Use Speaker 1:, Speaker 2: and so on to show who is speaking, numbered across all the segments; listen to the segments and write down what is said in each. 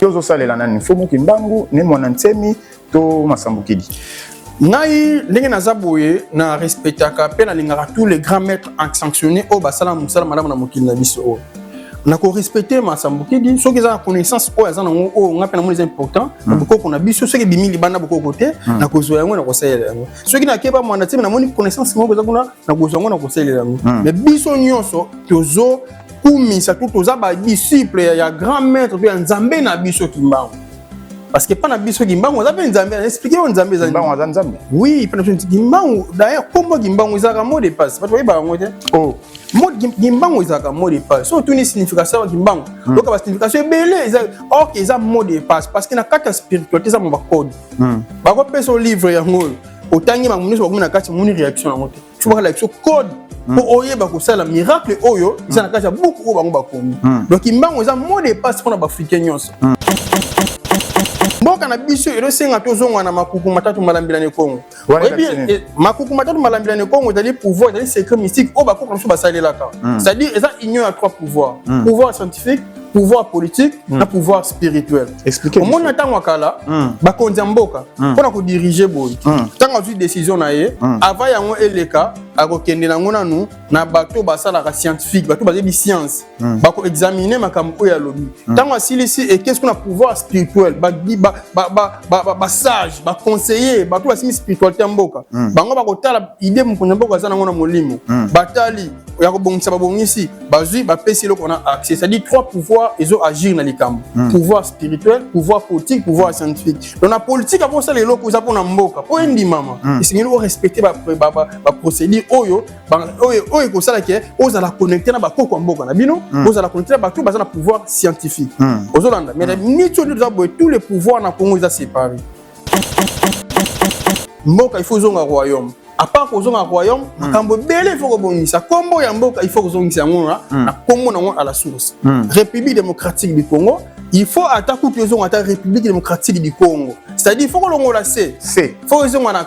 Speaker 1: Yozo salela nani Fumu Kimbangu ne mwana ntemi to Masambukidi.
Speaker 2: Ngai ndenge nazaboye na respectaka pe na lingaka tous les grands maîtres sanctionnés au basala musala madame na mokili na biso. Na ko respecter Masambukidi soki za connaissance o azana ngo o ngape na moni important beaucoup qu'on a biso soki bimili bana beaucoup côté na ko zo yango na ko sayela yango soki na keba mwana ntemi na moni connaissance ngo za kuna na ko zo yango na ko sayela yango mais biso nyonso tozo kumisa tout toza ba disciple ya grand maître pe nzambe na biso Kimbangu. Parce que pas na biso Kimbangu on appelle nzambe expliquer on nzambe za
Speaker 1: Kimbangu za nzambe.
Speaker 2: Oui, pas na Kimbangu d'ailleurs comment Kimbangu za mot de passe pas toi ba ngote.
Speaker 1: Oh,
Speaker 2: mot Kimbangu za mot de passe. So tout ni signification Kimbangu. Donc la signification belé or que za mot de passe parce que na carte spiritualité za mon code. Ba ko peso livre ya ngolo. Otangi ba munisi ba kumina carte muni réaction na ngote. Tu vois la code pour oyer ba ko sala miracle oyo za na carte beaucoup o ba ngba komi. Donc Kimbangu za mot de passe pour na ba africain nyonso. Mboka na biso ero senga tozongwa na makuku matatu malambila ne Kongo. Makuku matatu malambila ne Kongo c'est-à-dire pouvoir, c'est secret mystique o ba ko comme ça ba salela ka. C'est-à-dire eza union à trois pouvoirs. Pouvoir scientifique, pouvoir politique, na pouvoir spirituel.
Speaker 1: Expliquez.
Speaker 2: Au monde ntango kala ba konza mboka pour ko diriger boy. Ntango azu décision na ye avant yango eleka akokende na ngona nu na bato basala ka scientifique, bato bazebi science. Ba ko examiner makambo ya lobi. Ntango asilisi et qu'est-ce qu'on a pouvoir spirituel, ba sage, ba conseiller, bato basimi spiritualité mboka. Bango ba ko tala idée mukonza mboka za na ngona molimo. Batali ya ko bongisa ba bongisi, bazui ba pesi lo kona accès, c'est-à-dire trois pouvoirs ils ont agir dans les camps. Pouvoir spirituel, pouvoir politique, pouvoir scientifique. Dans la politique avant ça les locaux ça pour na mboka. Po ndi mama. Et c'est nous respecter ba procédure oyo oyo ko sala ke oza la connecter na ba koko mboka na bino, oza la connecter ba tout baza na pouvoir scientifique. Ozolanda mais ni tous les pouvoirs na Congo ils sont séparés. Mboka il faut zonga royaume. À part que zonga royaume, makambo belé il faut ko bongisa. Kombo ya mboka il faut ko zongisa ngona na Congo na à la source. République démocratique du Congo, il faut attaquer les gens à la République démocratique du Congo. C'est-à-dire il faut que l'on la sait. Il faut que l'on la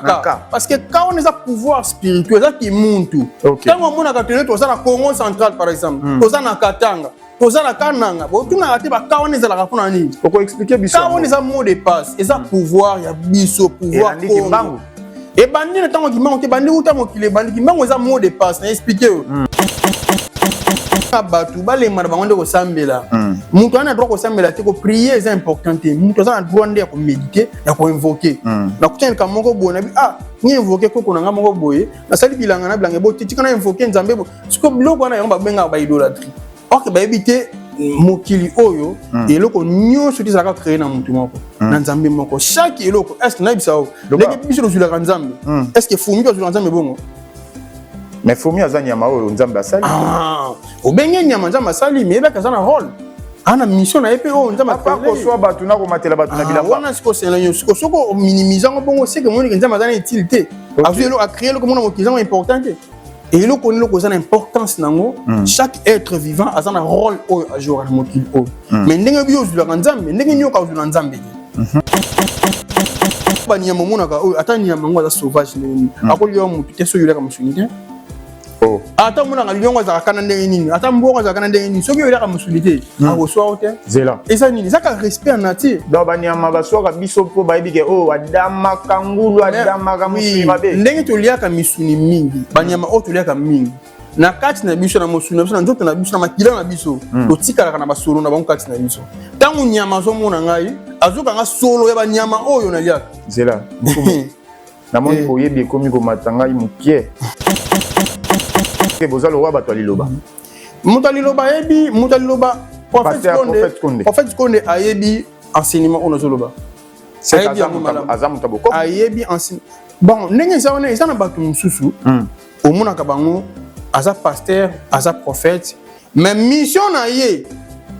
Speaker 2: parce que quand on a un pouvoir spirituel, ça qui monte tout. Quand on a catholique, on a la Congo central par exemple, on a la Katanga. Toza la kananga bo tuna ati ba kaone za la kapona ni
Speaker 1: pourquoi expliquer biso
Speaker 2: kaone za mot de passe et ça pouvoir ya biso pouvoir
Speaker 1: Kimbangu
Speaker 2: et bandi na tango Kimbangu ke bandi uta mokile bandi Kimbangu za mot de passe na expliquer batu bale mara bango ndeko sambela mutu ana droit ko sambela te ko prier c'est important te mutu za droit ndeko ko méditer ya ko invoquer na kutena kamoko bona bi ni invoquer ko konanga moko boye na sali bilanga na bilanga bo tikana invoquer nzambe bo siko biloko na yamba benga ba idolâtrie. Or que ba éviter mokili oyo eloko nyonso tizaka créer na mutu moko na nzambe moko chaque eloko est-ce na bisa o ndenge biso lozula ka nzambe est-ce que fumi lozula nzambe bongo
Speaker 1: mais fumi azanya nyama oyo nzambe asali
Speaker 2: obenge nyama nzambe asali mais ba kazana rôle ana mission na epe o nzambe
Speaker 1: pas ko soit batu na ko matela batu na bilamba
Speaker 2: wana siko sela nyonso soko minimiser bongo c'est que moni nzambe azana utilité avuelo a créer loko mona mokizamo important. Et le connaît le cause d'importance nango chaque être vivant a un rôle à jouer dans mokili o mais ndenge bio zula nzambe ndenge nyoka zula nzambe ba nyama mona ka ata nyama ngo za sauvage nini akoliyo mutu teso yule ka musunite oh ata mona ka liongo za kana ndenge nini ata mbongo za kana ndenge nini soki yule ka musunite akoswa ote
Speaker 1: zela
Speaker 2: eza nini ça ka respect en nature
Speaker 1: do ba nyama ba soka biso po ba ebike oh adama kangulu adama ka musuni mabe
Speaker 2: ndenge to liaka misuni mingi ba nyama o to liaka mingi na kati na biso na musuni biso na nzoto na biso na makila na biso to tikala na basolo na bango kati na biso tangu nyama zo mona ngai azoka nga solo ya ba nyama oyo na liaka
Speaker 1: zela na moni ko yebi komi ko matanga imukie ke bozalo wa bato liloba
Speaker 2: mutaliloba yebi mutaliloba prophète Konde ayebi enseignement on zoloba
Speaker 1: c'est azamu taboko
Speaker 2: ayebi enseignement bon ndenge ça on est ça na bato mususu au mona ka bango aza pasteur aza prophète mais mission na ye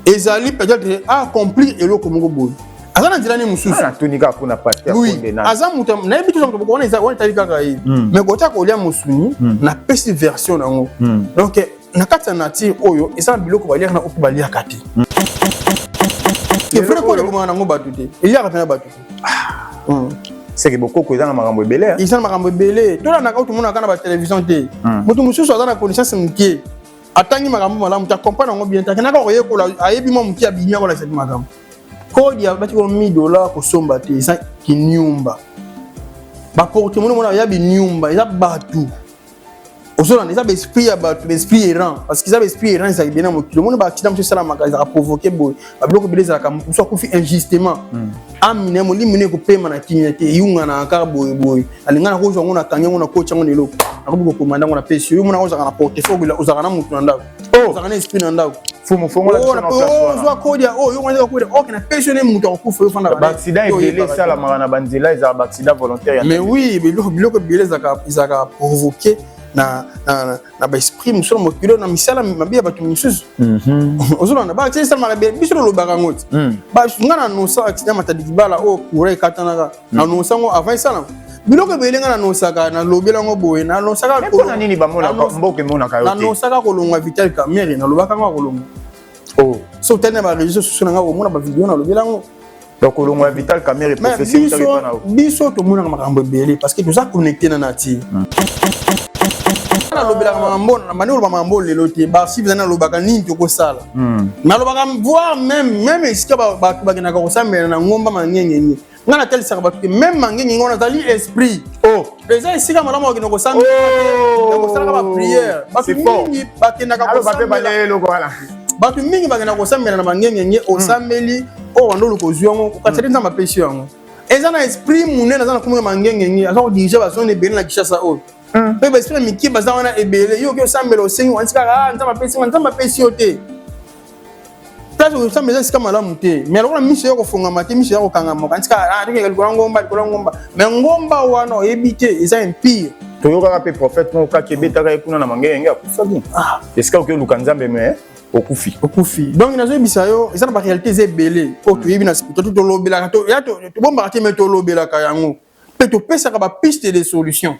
Speaker 2: ezali peut-être accomplir eloko moko boy azana nzela ni mususu
Speaker 1: na tunika kuna pasteur Konde na
Speaker 2: azamu na yebi to taboko on eza on talika ka ye mais gota ko lia musuni na pesi version nango donc na kati na nature oyo eza biloko ba lia na opo ba lia kati ke vrai ko le komana ngo batute il y a kana batute
Speaker 1: c'est que beaucoup ko eza na makambo ebele
Speaker 2: ils sont makambo ebele to na ka to mona kana ba télévision te mutu mususu azana connaissance mukie atangi makambo malamu ta comprendre ngo bien ta kana ko yekola ayebi mo mukie abinya ko la cette makambo kodi ya bati ko $1000 ko somba te ça ki nyumba ba porte mon mona ya bi nyumba ya batu osona ça esprit ya batu esprit errant parce que ça esprit errant ça bien mo le monde ba accident monsieur sala maka ça provoquer boy ba bloko beleza ka so ko fi injustement amine mo limine ko pema na kinyete yunga na ka boy alingana ko zongo na kanya ngona ko chango nelo akobiko komanda ngona pesi yo mona ko za na porte fo bila ozaka na mutu na ndako ozaka na esprit na ndako
Speaker 1: fumo la
Speaker 2: na place zo kodia yo ngwana ko ok na pensionner mutu akufa yo fanda
Speaker 1: ba accident ebele sala maka na banzela eza ba accident volontaire
Speaker 2: mais oui biloko beleza ka provoquer na ba esprit musolo mokilo na misala mabia batu misusu ozolo na ba accident ma be biso lo bakangoti ba ngana no sa accident matadiki bala o kure katana na no sango avant ça biloko belenga na no saka na lobela ngo boye na no saka
Speaker 1: ko na nini ba mona mboke mona kayote
Speaker 2: na no saka ko longa vital camera na lobaka ngo ko longa so tene ba réseaux sociaux na ngo mona ba vidéo na lobela ngo
Speaker 1: donc longa vital camera professionnel
Speaker 2: biso to mona makambo belé parce que nous a connecté na nati na lobela mambo na manelo ba mambo lelo te ba si bizana lobaka nini to ko sala na lobaka voir même esika ba kina ko sambela na ngomba mangenge ngana tel saka ba même mangenge ngona tali esprit déjà esika malama kina ko sambela ko sala ba prière ba mingi ba kina ko sambela
Speaker 1: lelo voilà
Speaker 2: ba mingi ba kina ko sambela na mangenge o sambeli o ndolo ko zuango ko tsedi na mapesi yango ezana esprit munene azana kumwe mangenge azako dirige ba zone bene na kishasa o pe ba esprit miki baza wana ebele yo ke sambelo osengi wansika nzamba pesi yo te place ko sambelo sika malamu te mais aloko na miso yo kofonga mate miso yo kokanga moka nzika teke likolo ngomba mais ngomba wana oyebite eza empire
Speaker 1: toyoka pe prophète mo ka kebetaka ekuna na mangenge akufaki esika ke luka nzambe mais okufi
Speaker 2: donc nazo bisa yo eza na ba réalité zebele o to yebi na spirituel to lobela to ya to bomba te meto lobela ka yango pe to pesa ka ba piste de solution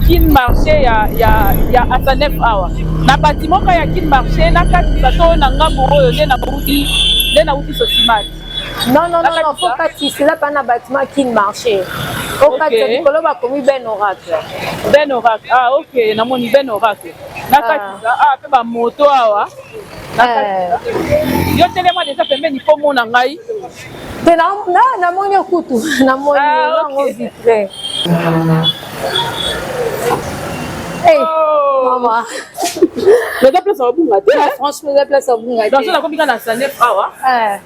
Speaker 3: kin marché ya Asanef awa na bâtiment ka ya kin marché na kati bato na ngambo oyo nde na uti sosimati
Speaker 4: non faut kati c'est là pas na bâtiment kin marché au kati kolo ba komi Ben Oracle
Speaker 3: ok na moni Ben Oracle na kati pe ba moto awa na kati yo telema déjà pembeni po mona ngai
Speaker 4: te na moni kutu na moni ngo vitre. Hey, maman.
Speaker 3: Les deux places en bunga.
Speaker 4: Franchement, les places en bunga.
Speaker 3: Donc, on a combien dans Sanef awa?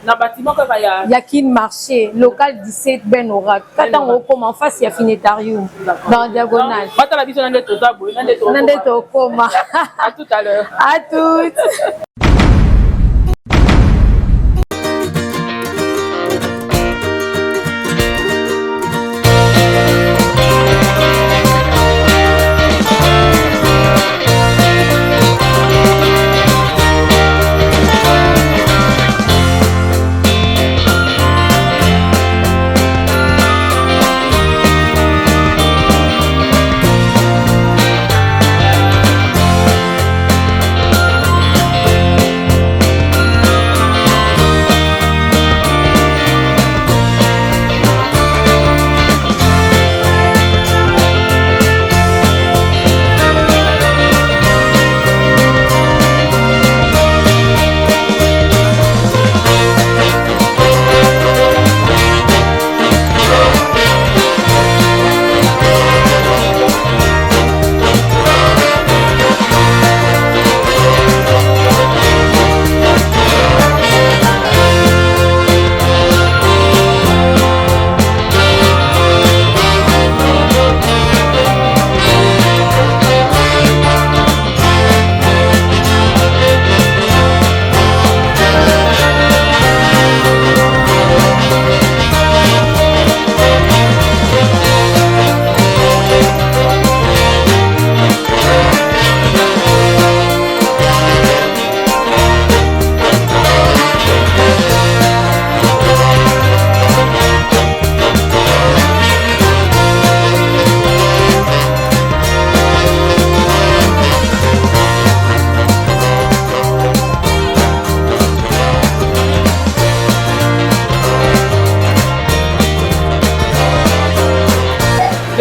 Speaker 3: Na bâtiment que ya.
Speaker 4: Ya kin marché local 17 Ben Oracle. Quand on comme en face, il y a Finetarium dans diagonale.
Speaker 3: Bata la vision nande toza boy,
Speaker 4: nande to koma.
Speaker 3: À tout à l'heure.
Speaker 4: À toutes.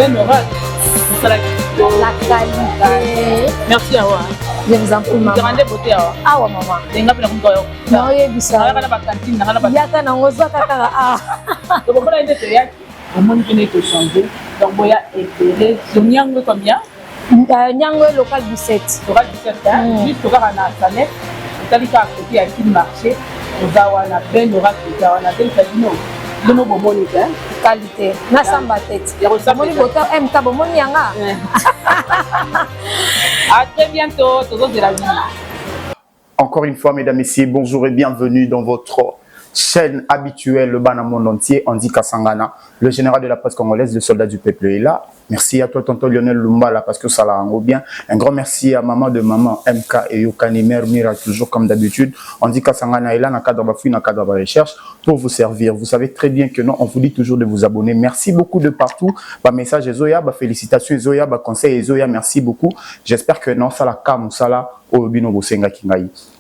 Speaker 3: Ben Oracle.
Speaker 4: La qualité.
Speaker 3: Merci Awa.
Speaker 4: Je vous en prie, maman.
Speaker 3: Grande beauté Awa.
Speaker 4: Awa, maman.
Speaker 3: Denga pela kumtoyo.
Speaker 4: Non, il y a du ça.
Speaker 3: Naka na ba cantine, naka na ba.
Speaker 4: Yaka na ngozo kaka ah.
Speaker 3: Donc on va essayer ya. On monte que n'est changer. Donc boya épéré. Zonyango combien?
Speaker 4: Nyango local 17.
Speaker 3: Local 17 hein. Juste au na Sanet. Tali ka côté à qui marché. Ozawa na Ben Oracle, ozawa tel Kadino. Le mot bomoni hein.
Speaker 4: Qualité. Na samba tête. Bomoni boteur MK bomoni yanga.
Speaker 3: À très bientôt. Toujours de la vie.
Speaker 1: Encore une fois, mesdames, messieurs, bonjour et bienvenue dans votre chaîne habituelle, le Bana Monde entier, Andy Kasangana, le général de la presse congolaise, le soldat du peuple est là. Merci à toi, tonton Lionel Lumba, là, parce que ça l'a rendu bien. Un grand merci à maman de maman, MK et Yokani, mère Mira, toujours comme d'habitude. Andy Kasangana est là, dans le cadre de la cadre de la recherche, pour vous servir. Vous savez très bien que non, on vous dit toujours de vous abonner. Merci beaucoup de partout. Bah, message Zoya, bah, félicitations Zoya, bah, conseil Zoya, merci beaucoup. J'espère que non, ça la calme, ça la.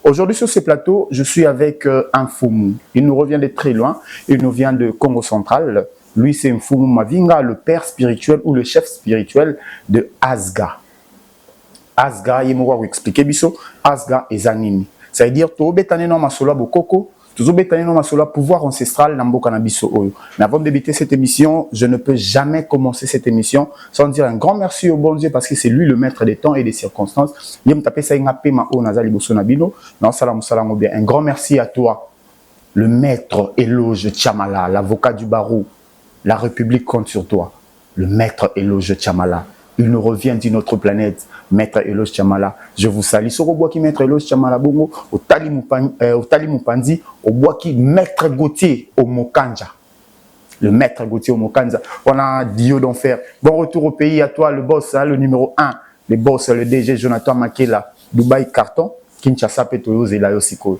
Speaker 1: Aujourd'hui sur ce plateau, je suis avec un Fumu. Il nous revient de très loin. Il nous vient de Congo central. Lui, c'est un Fumu Mavinga, le père spirituel ou le chef spirituel de Asga. Asga, il m'a expliqué biso. Asga et Zanini. Ça veut dire to betane no masola bokoko. Toujours bétailler dans ma pouvoir ancestral dans Mboka Nabiso Oyo. Mais avant de débuter cette émission, je ne peux jamais commencer cette émission sans dire un grand merci au bon Dieu parce que c'est lui le maître des temps et des circonstances. Un grand merci à toi, le maître Éloge Tchamala, l'avocat du barreau. La République compte sur toi, le maître Éloge Tchamala. Il nous revient d'une autre planète, Maître Éloge Tchamala. Je vous salue. Sur au bois qui Maître Éloge Tchamala Bongo, au Tali Mupandi, au bois qui Maître Gauthier au Mokanja. Le Maître Gauthier au Mokanja. On a Dio d'enfer. Bon retour au pays à toi, le boss, hein, le numéro 1. Le boss, le DG Jonathan Makela, Dubaï Carton, Kinshasa Petoyo Zela Yosiko.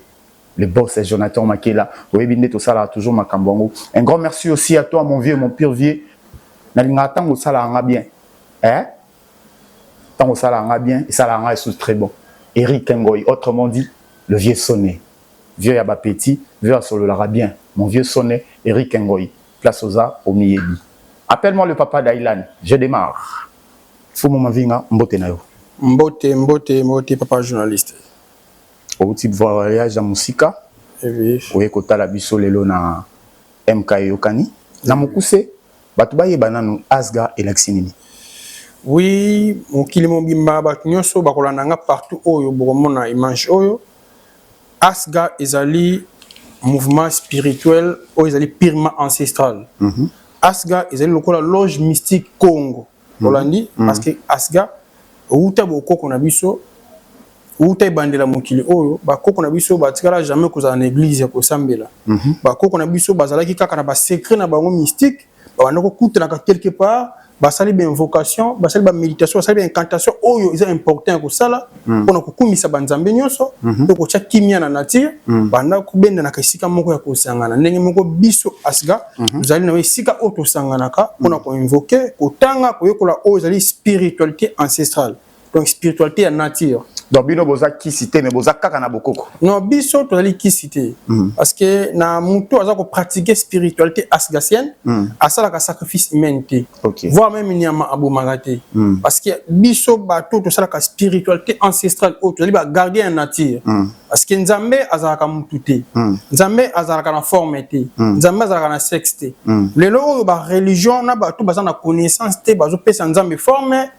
Speaker 1: Le boss est Jonathan Makela. Webinde tout ça là, toujours Makambongo. Un grand merci aussi à toi, mon vieux, mon pire vieux. Nalingatan ou ça là, bien. Hein? Tant que ça l'a bien, et ça l'a est très bon. Eric Ngoy, autrement dit, le vieux sonné. Vieux Yaba Petit, vieux Solo lara bien. Mon vieux sonné, Eric Ngoy. Place aux arts, au Miyebi. Appelle-moi le papa d'Aylan, je démarre. Faut mon mavinga, mbote na yo.
Speaker 2: Mbote, papa journaliste.
Speaker 1: Au type voyage à Moussika.
Speaker 2: Oui.
Speaker 1: Oye kota la biso lelo na MK Yokani. Na mukuse, batubaye bananu Asga et Laxinini.
Speaker 2: Oui, mon kilimo bimba batnyonso bakolandanga partout oyo bokomona image oyo. Asga ezali mouvement spirituel oyo ezali purement ancestral. Asga ezali lokola loge mystique Congo. Olandi parce que Asga outa bokoko na biso outa bandela mokili oyo bakoko na biso batikala jamais koza na église ko sambela. Bakoko na biso bazalaki kaka na ba secret na bango mystique ba ndako kutela quelque part. Basali ba invocation, basali ba méditation, basali ba incantation oyo est important ko sala pona ko kumisa banzambe nyonso to ko tcha kimia na nature banda ko benda na kasika moko ya ko sangana ndenge moko biso Asga zali na sika auto sangana ka pona ko invoquer ko tanga ko yokola oyo zali spiritualité ancestrale donc spiritualité à nature.
Speaker 1: Donc bino boza qui cité mais boza kaka na bokoko.
Speaker 2: Non biso to zali qui cité parce que na muto aza ko pratiquer spiritualité asgasienne asala ka sacrifice humanité. Voire même nyama abomagate parce que biso bato to sala ka spiritualité ancestrale auto zali ba garder en nature parce que nzambe azala ka mututé nzambe azala ka na forme té nzambe azala ka na sexe té lelo oyo ba religion na bato baza na connaissance té bazo pesa nzambe forme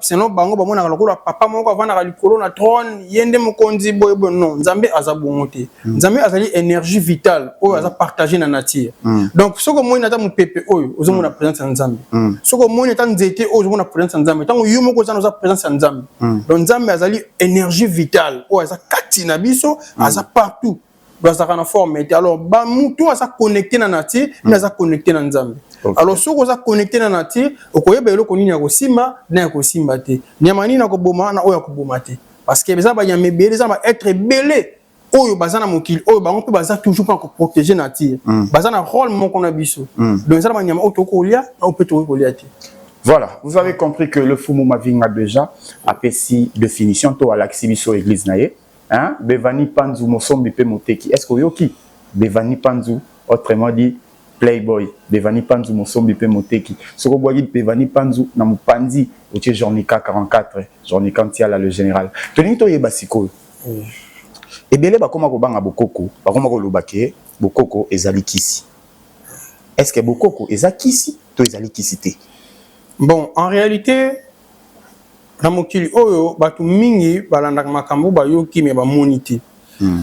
Speaker 2: sinon bango ba mona lokola papa moko avana ka likolo na trône yende mokonzi boye non nzambe azabongo te nzambe azali énergie vitale oyo aza partager na nature donc soko moni ata mupepe oyo ozomona présence ya nzambe soko moni ata nzete oyo ozomona présence ya nzambe tango yo moko za présence ya nzambe donc nzambe azali énergie vitale oyo aza kati na biso aza partout bazaka na forme te alors ba mutu aza connecté na nature mais aza connecté na nzambe. Alors si vous êtes connecté à la nature, vous pouvez vous connecter à la simba, na ko simba te. Nyamani na ko boma na oya ko boma te. Parce que ça va y belé, ça va être belé. Oyo bazana mokili, oyo ba on peut baza toujours pas protéger la nature. Bazana rôle mon qu'on a biso. Donc ça va nyama auto kolia, on peut tout kolia te.
Speaker 1: Voilà, vous avez compris que le Fumu Mavinga déjà a fait si définition to à l'axibiso église naie. Hein? Bevani Panzu Mosombi pe moteki. Est-ce que yoki Bevani Panzu autrement dit Playboy, Bevani Panzu, Mosombi Pe Moteki. Ce que vous voyez, Bevani Panzu, na Mupandi, au tiers Jornika 44, Jornika Ntiala, le général. Tenez toi, Yebasiko. Et bien, bah, comment on a Bokoko, bah, comment on lobake, Bokoko et Zalikisi. Est-ce que Bokoko et Zakisi, toi, Zalikisi?
Speaker 2: Bon, en réalité, na mokili oyo, batu mingi, balanda makambo, ba yoki, me ba monité.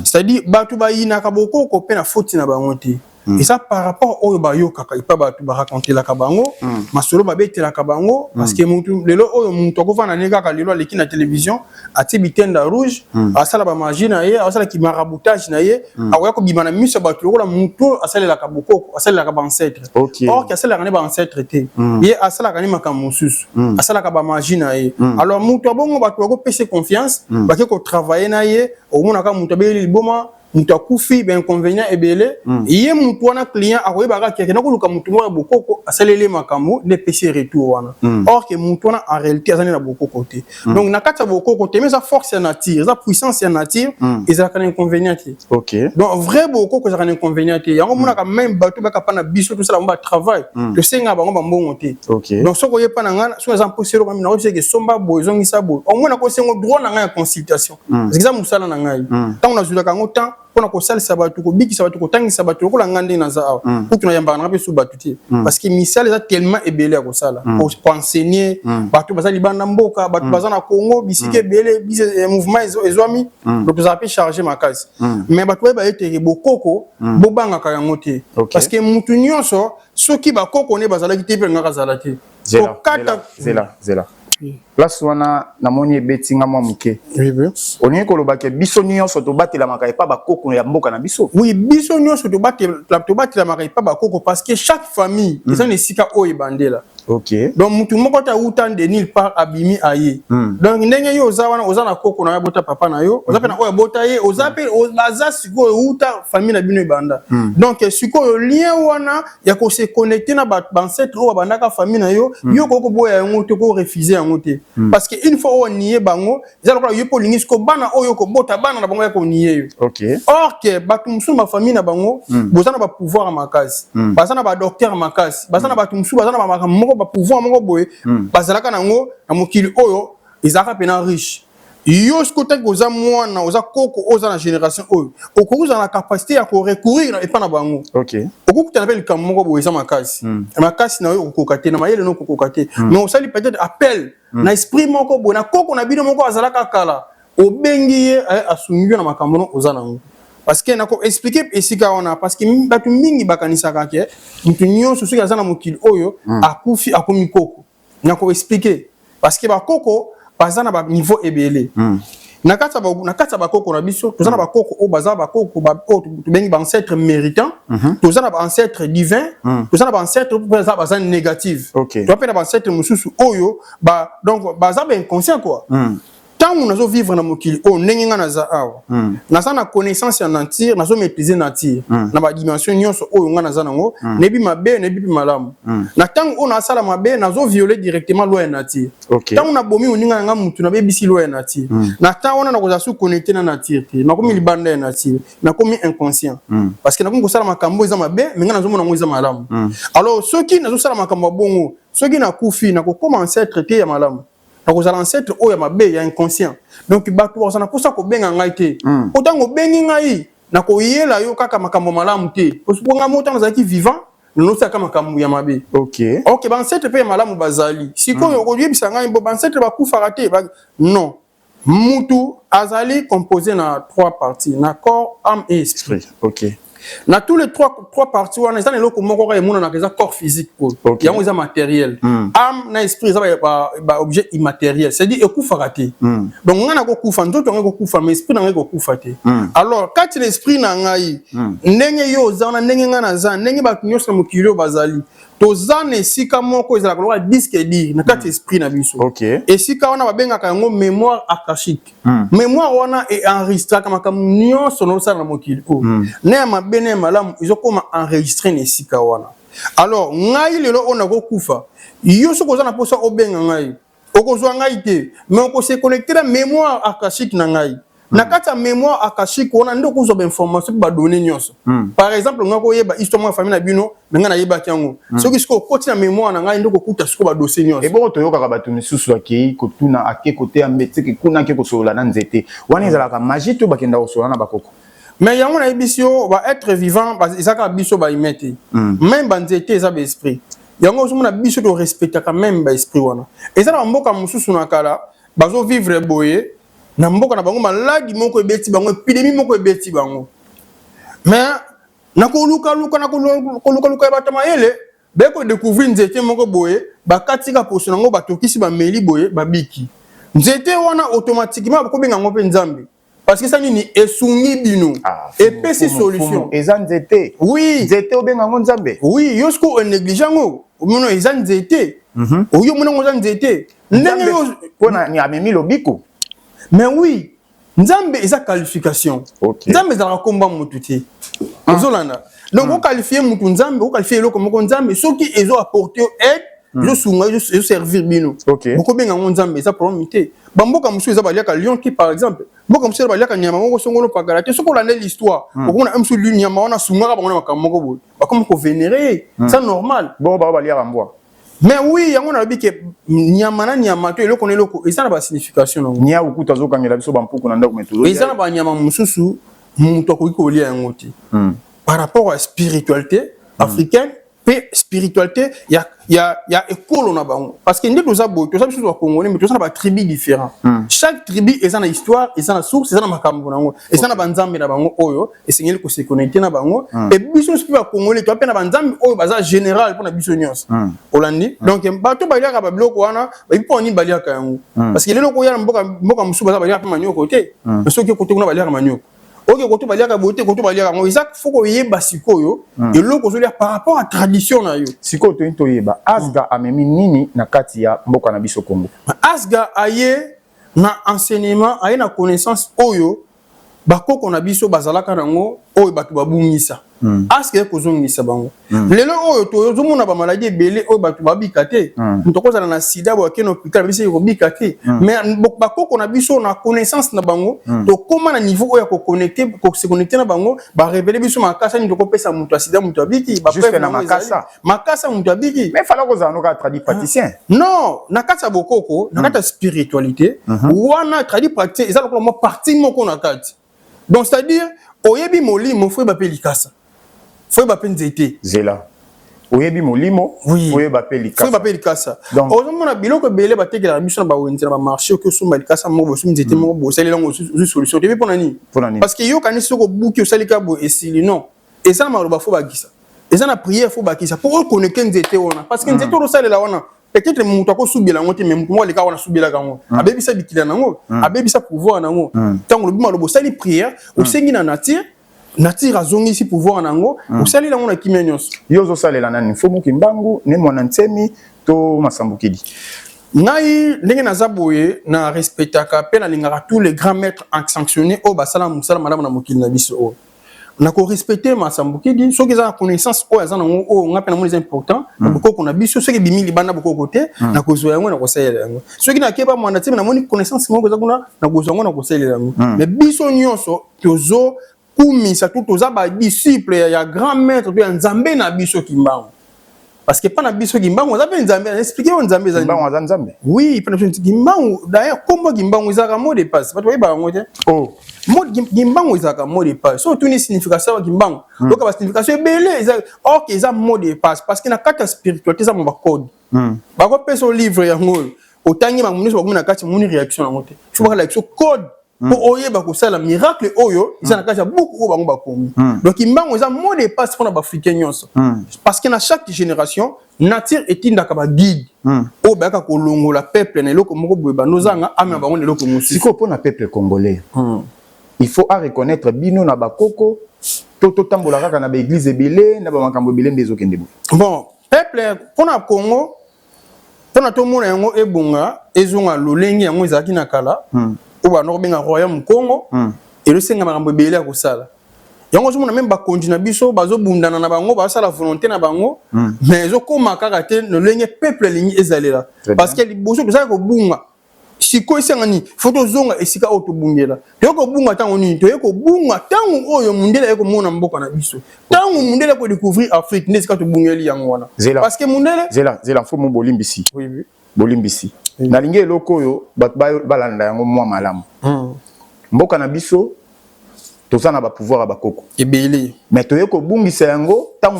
Speaker 2: C'est-à-dire, batu ba yinaka Bokoko, pe na foti na ba monté. Et ça par rapport au bayo kaka ipa batu ba raconter la kabango masolo ba bete la kabango parce que mutu lelo oyo mutu ko fana nega ka lelo leki na télévision ati bitenda rouge asala ba magie na ye asala ki maraboutage na ye akoya ko bimana miso batu ko la mutu asala la kaboko asala la ka ancêtre or ki asala ka ne ba ancêtre te ye asala ka ne makamususu asala ka ba magie na ye alors mutu abongo batu ko pese confiance ba ke ko travailler na ye au mona ka mutu be liboma mutu akufi ben inconvénient ebele ye mutu wana client akoyeba ka na koluka mutu mo Bokoko asalele makambo ne PC retour wana or que mutu wana en réalité azali na Bokoko te donc na kata Bokoko te mais sa force ya nature sa puissance ya nature ezala kana inconvénient te donc vrai Bokoko ezala kana inconvénient te yango mona ka même bato ba kapana biso tout ça ba travail to senga bango ba mbongo te donc soko yepa na ngana so ezan posero comme na obse que somba boyongi sa bo au moins na ko sengo droit na ngana consultation parce que ça musala na ngai tant on a zulaka ngotan on a conscience sabatu ko biki sabatu ko tangi sabatu ko la ngande na za pour que na yamba na pe sous batuti parce que misal est tellement ébélé à kosala pour enseigner batu bazali banda mboka batu bazana Congo bisike belé mouvement ezwami donc ça peut charger ma case mais batu ba été Bokoko bobanga ka yangote parce que mutu nyonso soki ba koko ne bazala ki te pe ngaka zalati
Speaker 1: zela place wana na moni betinga mwa muke on est kolobake biso nyonso to batela makai pa bakoko ya mboka na biso
Speaker 2: oui biso nyonso to batela makai pa bakoko parce que chaque famille ils ont esika oyo bandela donc mutu moko ta utan de nulle part abimi aye donc ndenge yo ozawana ozana koko na bota papa na yo ozape na oyo bota ye ozape baza siko uta famille na bino banda donc siko lien wana ya ko se connecter na ba ancêtre o bandaka famille na yo yo koko boya ngote ko refuser ngote parce que une fois on nié bango ezala ko yo po lingi siko bana oyo ko bota bana na bango ya ko nié or que batu musu ma famille na bango bozana ba pouvoir makasi bazana ba docteur makasi bazana batu musu bazana ba moko ba pouvoir moko boye bazalaka nango na mokili oyo ezaka pena riche yo skota goza mwana oza koko oza na génération oyo okokuza na capacité ya ko recourir na epa na bango okukuta na pe likambo moko boye za makasi makasi na yo okokate na mayele no okokate mais osali peut-être appel na esprit moko boye na koko na bino moko azalaka kala obengi ye asungi na makambo no oza nango parce que nako expliquer esika ona parce que batu mingi bakanisa kake mutu nyonso soki azana mokili oyo akufi akomi koko nako expliquer parce que ba koko bazana ba niveau ebele nakata ba koko na biso tozana ba koko o bazana ba koko ba bengi ba ancêtre méritant tozana ba ancêtre divin tozana ba ancêtre bazana négative to apena ba ancêtre mususu oyo ba donc bazana ba inconscient quoi tant on a vivre dans mokili o ndenge nga na za awa na sana connaissance ya nature na so maîtriser nature na ba dimension nyonso oyo nga na za nango nebi mabe nebi malamu na tant on a sala mabe na zo violer directement loi ya nature tant on a bomi oninga nga mutu na bebisi loi ya nature na tant on a na koza su connecter na nature te na komi libanda ya nature na komi inconscient parce que na ko sala makambo eza mabe mais nga na zo mona ngo eza malamu alors soki na zo sala makambo bongo soki na kufi na ko commencer traiter ya malamu donc aux ancêtres oyo mabe ya inconscient donc batu bazana posa ko benga ngai te otango bengi ngai na ko yela yo kaka makambo malamu te osponga mota na zaki vivant no saka makambo ya mabe OK ba ancêtre pe malamu bazali siko yo ko yebisa ngai bo ancêtre ba kufa raté non mutu azali composé na 3 parties na corps âme et esprit
Speaker 1: OK
Speaker 2: na tous les trois parties on a eloko moko ka emona na keza corps physique ko yango eza matériel âme na esprit eza ba objet immatériel c'est dire ekufa raté donc ngana ko kufa nzoto ngako kufa mais esprit na ngako kufa te alors quand l'esprit na ngai ndenge yo za na ndenge ngana za ndenge ba nyonso mokilo bazali tozana esika moko ezala ko disque dire na kati esprit na biso esika wana babenga ka yango mémoire akashique mémoire wana est enregistré kama nyonso no sala na mokili o na mabene malamu izokoma enregistrer na esika wana alors ngai lelo ona ko kufa yo soko za na posa obenga ngai okozwa ngai te mais oko se connecter na mémoire akashique na ngai na kati ya mémoire akashique on a ndoko zo information ba donner nyonso par exemple ngako yeba histoire moi famille na bino menga na yeba kiango soki siko koti na mémoire na ngai ndoko kuta siko ba dossier nyonso
Speaker 1: et bon to yoka ba to misusu akei ko tuna ake côté ambete ke kuna ke ko sola na nzete wana ezala ka magie to bakenda ko sola na bakoko
Speaker 2: mais yango na ebisio va être vivant ezaka biso ba imete même banzete eza ba esprit yango zo mona biso to respecter quand même ba esprit wana ezala mboka mususu na kala bazo vivre boye na mboka na bango maladi moko ebeti bango épidémie moko ebeti bango mais nakoluka ya batama yele beko découvrir nzete moko boye bakatika poso nango batokisi ba meli boye babiki nzete wana automatiquement bakobenga ngo pe nzambe parce que ça nini esungi bino et pesi solution
Speaker 1: eza nzete
Speaker 2: oui
Speaker 1: nzete obenga ngo nzambe
Speaker 2: oui yosko o négligeango mono eza nzete oyo mono ngo nzete ndenge yo
Speaker 1: pona ni amemi lobiko
Speaker 2: mais oui nzambe eza qualification nzambe ezalaka komba mutu te ozolanda donc oqualifier mutu nzambe oqualifier eloko moko nzambe soki ezo apporter aide ezo sunga ezo servir bino bokobenga ngo nzambe eza problème te bamboka musu eza baliaka lion ki par exemple mboka musu eza baliaka nyama moko songolo pakala te soki olanda l'histoire okomona musu nyama wana sungaka bango na makambo moko boye bakoma ko vénérer c'est normal
Speaker 1: bon ba baliaka mbwa
Speaker 2: mais oui yango na biki nyama na nyama to eloko na eloko eza na ba signification nango
Speaker 1: nya ukuta zo kangela biso bampuku na ndako metuzo
Speaker 2: eza na ba nyama mususu mutu akoki kolia yango te par rapport à spiritualité africaine pe spiritualité ya école na bango parce que ndeko za boy to za biso congolais mais to za ba tribu différent chaque tribu eza na histoire eza na source eza na makambo nango eza na banzambe na bango oyo esengeli ko se connecter na bango et biso spi ba congolais to apena banzambe oyo baza général pour na biso nyonso olandi donc bato baliaka ba biloko wana ba ipo ni baliaka yango parce que lelo ko ya mboka musu baza baliaka pa manyoko te mais soki ko te kuna baliaka manyoko ok koto baliaka bote koto baliaka ngo Isaac foko yeba sikoyo eloko zolia par rapport à tradition na yo
Speaker 1: sikoyo to into yeba asga amemi nini na kati ya mboka na biso Congo
Speaker 2: asga aye na enseignement aye na connaissance oyo bakoko na biso bazalaka nango oyo batu babungisa asga kozongisa bango lelo oyo to zomona ba maladie ebele oyo batu babika te mtokoza na sida bo akeno hôpital biso ko bika te mais bakoko na biso na connaissance na bango to koma na niveau oyo ko connecter ko se connecter na bango ba révéler biso makasa ni to kopesa mutu sida mutu abiki ba
Speaker 1: juste na
Speaker 2: makasa mutu abiki
Speaker 1: mais fala koza no ka tradi praticien
Speaker 2: non na kata bokoko na kata spiritualité wana tradi praticien eza lokolo mo partie moko na kati donc c'est-à-dire oyebi molimo fo ba pelikasa fo ba penzete
Speaker 1: zela oyebi molimo fo ba pelikasa
Speaker 2: fo ba pelikasa ozomona biloko bele batekela biso na ba wenzi na ba marché que so balikasa mo bo so nzete mo bo sali lango solution te pona ni parce que yo kanisi ko buki osalika bo esili non et ça maloba fo ba gisa et ça na prière fo ba gisa pour connecter nzete wana parce que nzete ro salela wana peut-être mutu ko subila ngote mais mutu mo leka wana subila kango abebisa bikila nango abebisa pouvoir nango tango lobi malobo sali prière osengi na nature azongi si pouvoir nango osali lango na kimia nyonso
Speaker 1: yozo salela nani fomu kimbangu ne mwana ntemi to masambukidi
Speaker 2: ngai ndenge naza boye na respectaka pe na lingaka tous les grands maîtres sanctionnés o basala musala madame na mokili na biso o na ko respecter masambukidi soki za connaissance o za nango o ngape na moni important boko na biso soki bimili banda boko kote na ko zo yango na ko salela yango soki na keba mwana ntemi na moni connaissance moko za kuna na ko zo yango na ko salela yango mais biso nyonso tozo kumisa tutoza ba disciple ya grand maître to ya nzambe na biso kimbango parce que pas na biso kimbango za pe nzambe expliquer on nzambe za
Speaker 1: kimbango za nzambe
Speaker 2: oui pas na biso kimbango d'ailleurs kombo kimbango za ka mot de passe pas to ba ngote
Speaker 1: oh
Speaker 2: mot kimbango za ka mot de passe so tuni signification ya kimbango donc ba signification belé za ok za mot de passe parce que na kata spiritualité za mo ba code ba ko peso livre ya ngolo otangi ba muniso ba kumina kati muni réaction na ngote tu ba la code pour oyeba ko sala miracle oyo ils en akaja beaucoup bango bakomi donc imbango za mot de passe pour na ba africain nyonso parce que na chaque génération nature etindaka ba guide o baka ko longola peuple na eloko moko boye banozanga amena bango eloko musi
Speaker 1: siko pona peuple congolais il faut à reconnaître bino na bakoko to tambola kaka na ba église ebele na ba makambo ebele ndezo kendebo
Speaker 2: bon peuple pona Congo pona to mona yango ebunga ezonga lolengi yango ezaki na kala ou ba no benga royaume Congo et le senga makambo ebele ya kosala yango zo mona même ba konji na biso bazo bundana na bango ba sala volonté na bango mais zo koma kaka te no lenge peuple lingi ezalela parce que liboso to sala ko bunga siko esangani photo zonga esika auto bungela yoko bunga tango ni to yoko bunga tango oyo mundele yoko mona mboka na biso tango mundele ko découvrir Afrique nesika to bungeli yango wana parce que mundele
Speaker 1: zela faut mon bolimbisi
Speaker 2: oui
Speaker 1: bolimbisi na linge loko yo bat balanda yango mwa malamu mboka na biso tozana ba pouvoir ba koko
Speaker 2: ebele
Speaker 1: mais to yoko bungisa yango tango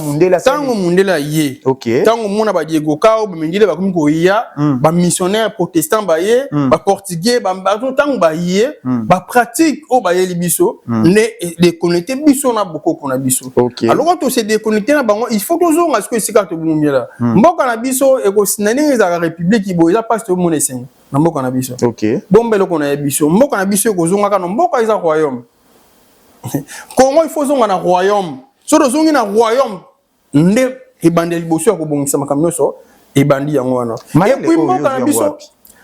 Speaker 1: mundela
Speaker 2: ye
Speaker 1: OK
Speaker 2: tango mona ba Diego Cao ba mingile ba komiko ya ba missionnaire protestant ba ye ba portugais ba tango ba ye ba pratique o ba ye libiso ne déconnecter biso na bokoko na biso alors quand on se déconnecter na bango il faut que zonga ce que sika to bungela mboka na biso e ko sinani za république ibo eza pas to mona senga na mboka na biso
Speaker 1: OK
Speaker 2: bombelo ko na biso mboka na biso ko zonga kana mboka eza royaume Comment il faut zonga na royaume so do zongi na royaume nde ebandeli boso ko bongisa makamyo so ebandi yango wana et puis mboka na biso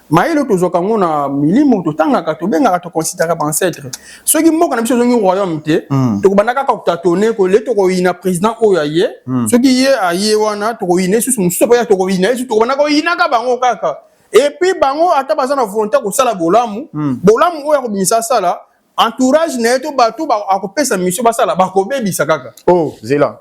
Speaker 2: maelo to zoka ngona milimo to tanga ka to benga ka to considérer ba ancêtre so ki mboka na biso zongi royaume te to ko bandaka ka tatone ko le to ko ina président oyo aye so ki ye aye wana to ko ina susu muso pa ya to ko ina susu to ko bandaka ina ka bango kaka et puis bango ata bazana volonté ko sala bolamu oyo ko binisa sala entourage na to bato ba akopesa mission basala bakobebisa kaka
Speaker 1: zela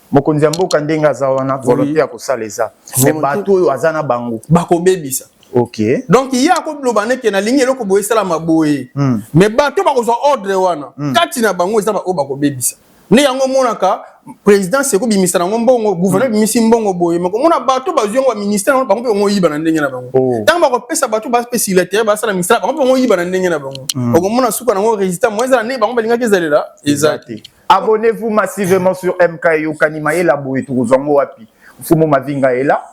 Speaker 1: mokonzi mboka ndenga za wana volonté ya kosala eza mais bato oyo azana bango
Speaker 2: bakobebisa
Speaker 1: OK
Speaker 2: donc il y a ko blobane ke na ligne eloko boye sala maboye mais bato bakozwa ordre wana kati na bango eza ba o bakobebisa ne yango monaka président seko bimisa na mbongo gouverneur bimisi mbongo boye mako mona bato bazongo ba ministère na bango pe ngo yiba na ndenge na bango tant ba ko pesa bato ba pesi le terre ba sala ministère bango pe ngo yiba na ndenge na bango oko mona suka na ngo résultat moi za ne bango balinga kezalela ezati
Speaker 1: abonnez-vous massivement sur MKU Kanimaela boye tuzongo wapi Fumo Mavinga est là.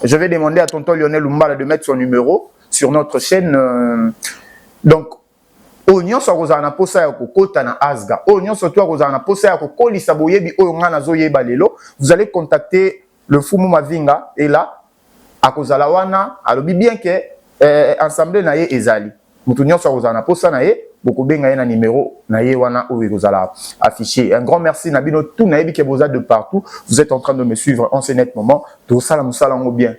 Speaker 1: Je vais demander à tonton Lionel Lumbala de mettre son numéro sur notre chaîne donc Oignon so kozana posa ya kokota na Asga. Oignon so toi kozana posa ya kokolisa boyebi oyo ngana zoyeba lelo. Vous allez contacter le Fumu Mavinga et là akozala wana alobi bien que ensemble na ye ezali. Mutunyo so kozana posa na ye boko benga ye na numéro na ye wana oyo kozala affiché. Un grand merci Nabino tout na yebi ke boza de partout. Vous êtes en train de me suivre en ce net moment. To sala musala ngo bien.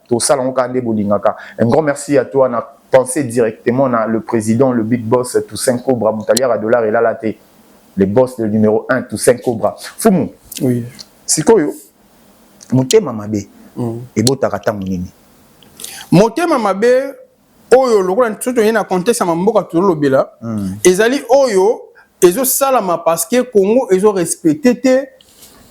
Speaker 1: To sala ngo kande bolingaka. Un grand merci à toi na penser directement à le président, le big boss Toussaint Cobra, Moutaliar à dollar et là laté. Le boss le numéro 1, Toussaint Cobra. Fumu.
Speaker 2: Oui.
Speaker 1: Sikoyo. Motema mabe. Et botarata munini.
Speaker 2: Motema mabe oyo lokola ntoto yena contexte ya mboka tolobela. Ezali oyo ezo salama parce que Congo ezo respecté te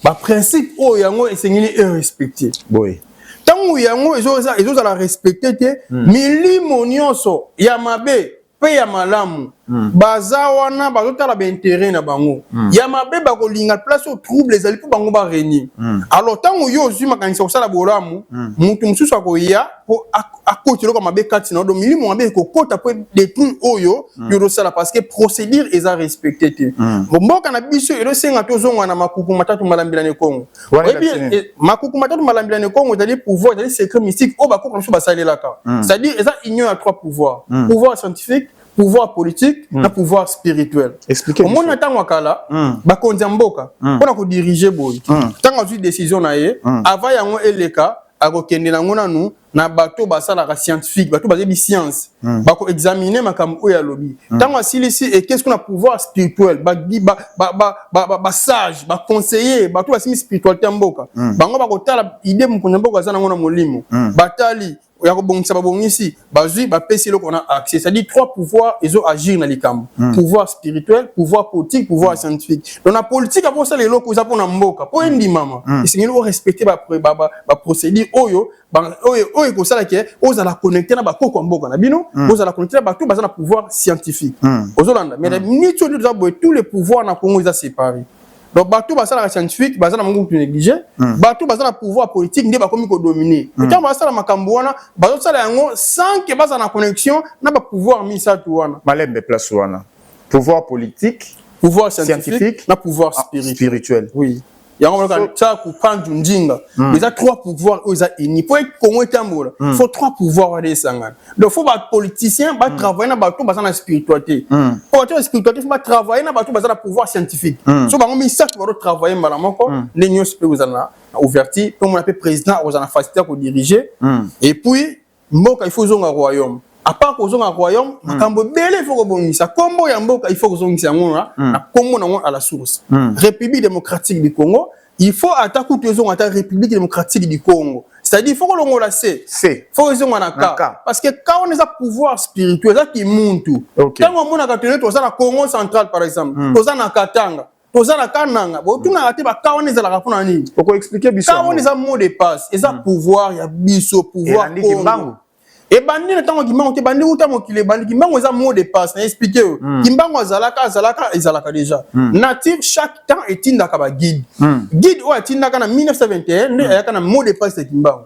Speaker 2: ba principe oyo yango esengeli respecté.
Speaker 1: Boy.
Speaker 2: Tango yango ezo la respecter te milimo nyonso ya mabe pe ya malamu baza wana bazotala ba intérêt na bango ya mabe bakolinga place au trouble ezali po bango ba reni alors tango yo ozwi makanisa kosala bolamu mutu mususu akoya po akoti loko mabe kati na do milimo mabe kokota po détruire oyo yo sala parce que procédure eza respecté te mboka na biso elo senga tozonga na makuku matatu malambila ne Congo makuku matatu malambila ne Congo ezali pouvoir ezali secret mystique o bakoko mususu basalelaka c'est-à-dire eza union à trois pouvoirs pouvoir scientifique pouvoir politique na pouvoir spirituel.
Speaker 1: Expliquez.
Speaker 2: Au monde attend wakala, bakonzi mboka, pour ko diriger boy. Tant que décision na ye, avant yango eleka, akokende na ngona nu na bato basala ka scientifique, bato basé bi science. Bako examiner makam oya lobby. Tant que silisi et qu'est-ce qu'on a pouvoir spirituel, ba sage, ba conseiller, bato basimi spiritualité mboka. Bango bako tala idée mkonza mboka za na ngona molimo. Batali ya kobongisa babongisi bazui bapesi loko na accès, c'est-à-dire trois pouvoirs ezo agir na likambo pouvoir spirituel, pouvoir politique, pouvoir scientifique. Donc la politique avant ça les loko za pona mboka po endi mama isengeli o respecter ba procédure oyo oyo ko sala ke oza la connecter na ba koko mboka na bino oza la connecter ba tout baza na pouvoir scientifique ozolanda mais ni tout tous les pouvoirs na Congo ils a séparés. Donc bato basala la scientifique basala mangu négligé bato basala pouvoir politique nde bakomi ko dominer tant basala makambo wana bato sala yango sans que basala na connexion na ba pouvoir misatu wana
Speaker 1: malembe place wana pouvoir politique
Speaker 2: pouvoir scientifique na pouvoir spirituel oui yango ça ko prendre njinga les a trois pouvoirs aux a uni pour être Congo tambola faut trois pouvoirs des sangana donc faut ba politicien ba travailler na bato basala spiritualité pour être spiritualité faut ba travailler na bato basala pouvoir scientifique so bango mi ça ba travailler malamoko les news peut vous en ouverture comme on appelle président aux en facilité pour diriger et puis mboka il faut zonga royaume. À part que zonga royaume, makambo belé il faut que bongisa. Kombo ya mboka il faut que zongisa ngona na kombo na à la source. République démocratique du Congo, il faut attaquer les zones à République démocratique du Congo. C'est-à-dire il faut que l'on la sait. Faut que on a parce que quand on a pouvoir spirituel, ça qui monte tout. Quand on a gagné tout ça la Congo central par exemple, tout ça na Katanga. Tozala kananga bo tuna raté ba kaone za la rapona ni
Speaker 1: pourquoi expliquer biso
Speaker 2: kaone za mot de passe et ça pouvoir ya biso pouvoir et bandi na tango kimbango te bandi uta mokile bandi kimbango za mot de passe na expliquer kimbango zalaka déjà nature chaque temps etinda ka ba guide guide o etinda kana 1921 ne ya kana mot de passe kimbango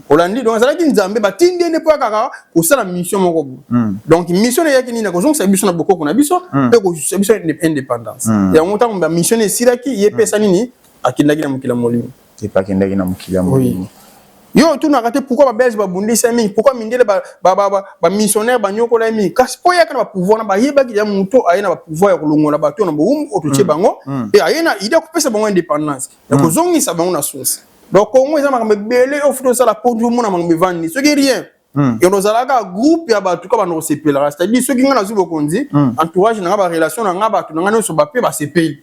Speaker 2: olandi donc zalaki nzambe ba tinde ne po kaka ko sala mission moko donc mission ya kini na ko zonga mission na boko na biso pe ko mission indépendance ya monta ba mission e siraki yepesa nini akindaki na mokila molimo
Speaker 1: c'est pas kindaki na mokila molimo.
Speaker 2: Yo tu n'as raté pourquoi ba belge ba bundisa mi pourquoi mindele ba missionnaire ba nyoko la mi kasi po ya kana ba pouvoir na ba yeba ki ya muto ayena ba pouvoir ya kolongola ba to na bo otoche bango et ayena idée ko pesa bango indépendance ya ko zongi sa bango na source donc Congo eza makambe belé au futo ça la produit mo na makambe vandi ce qui rien et nous allons groupe ya ba tout ka ba no sepela c'est-à-dire ceux qui ngana zubo konzi entourage na ba relation na ngaba tu ngana so ba pe ba sepeli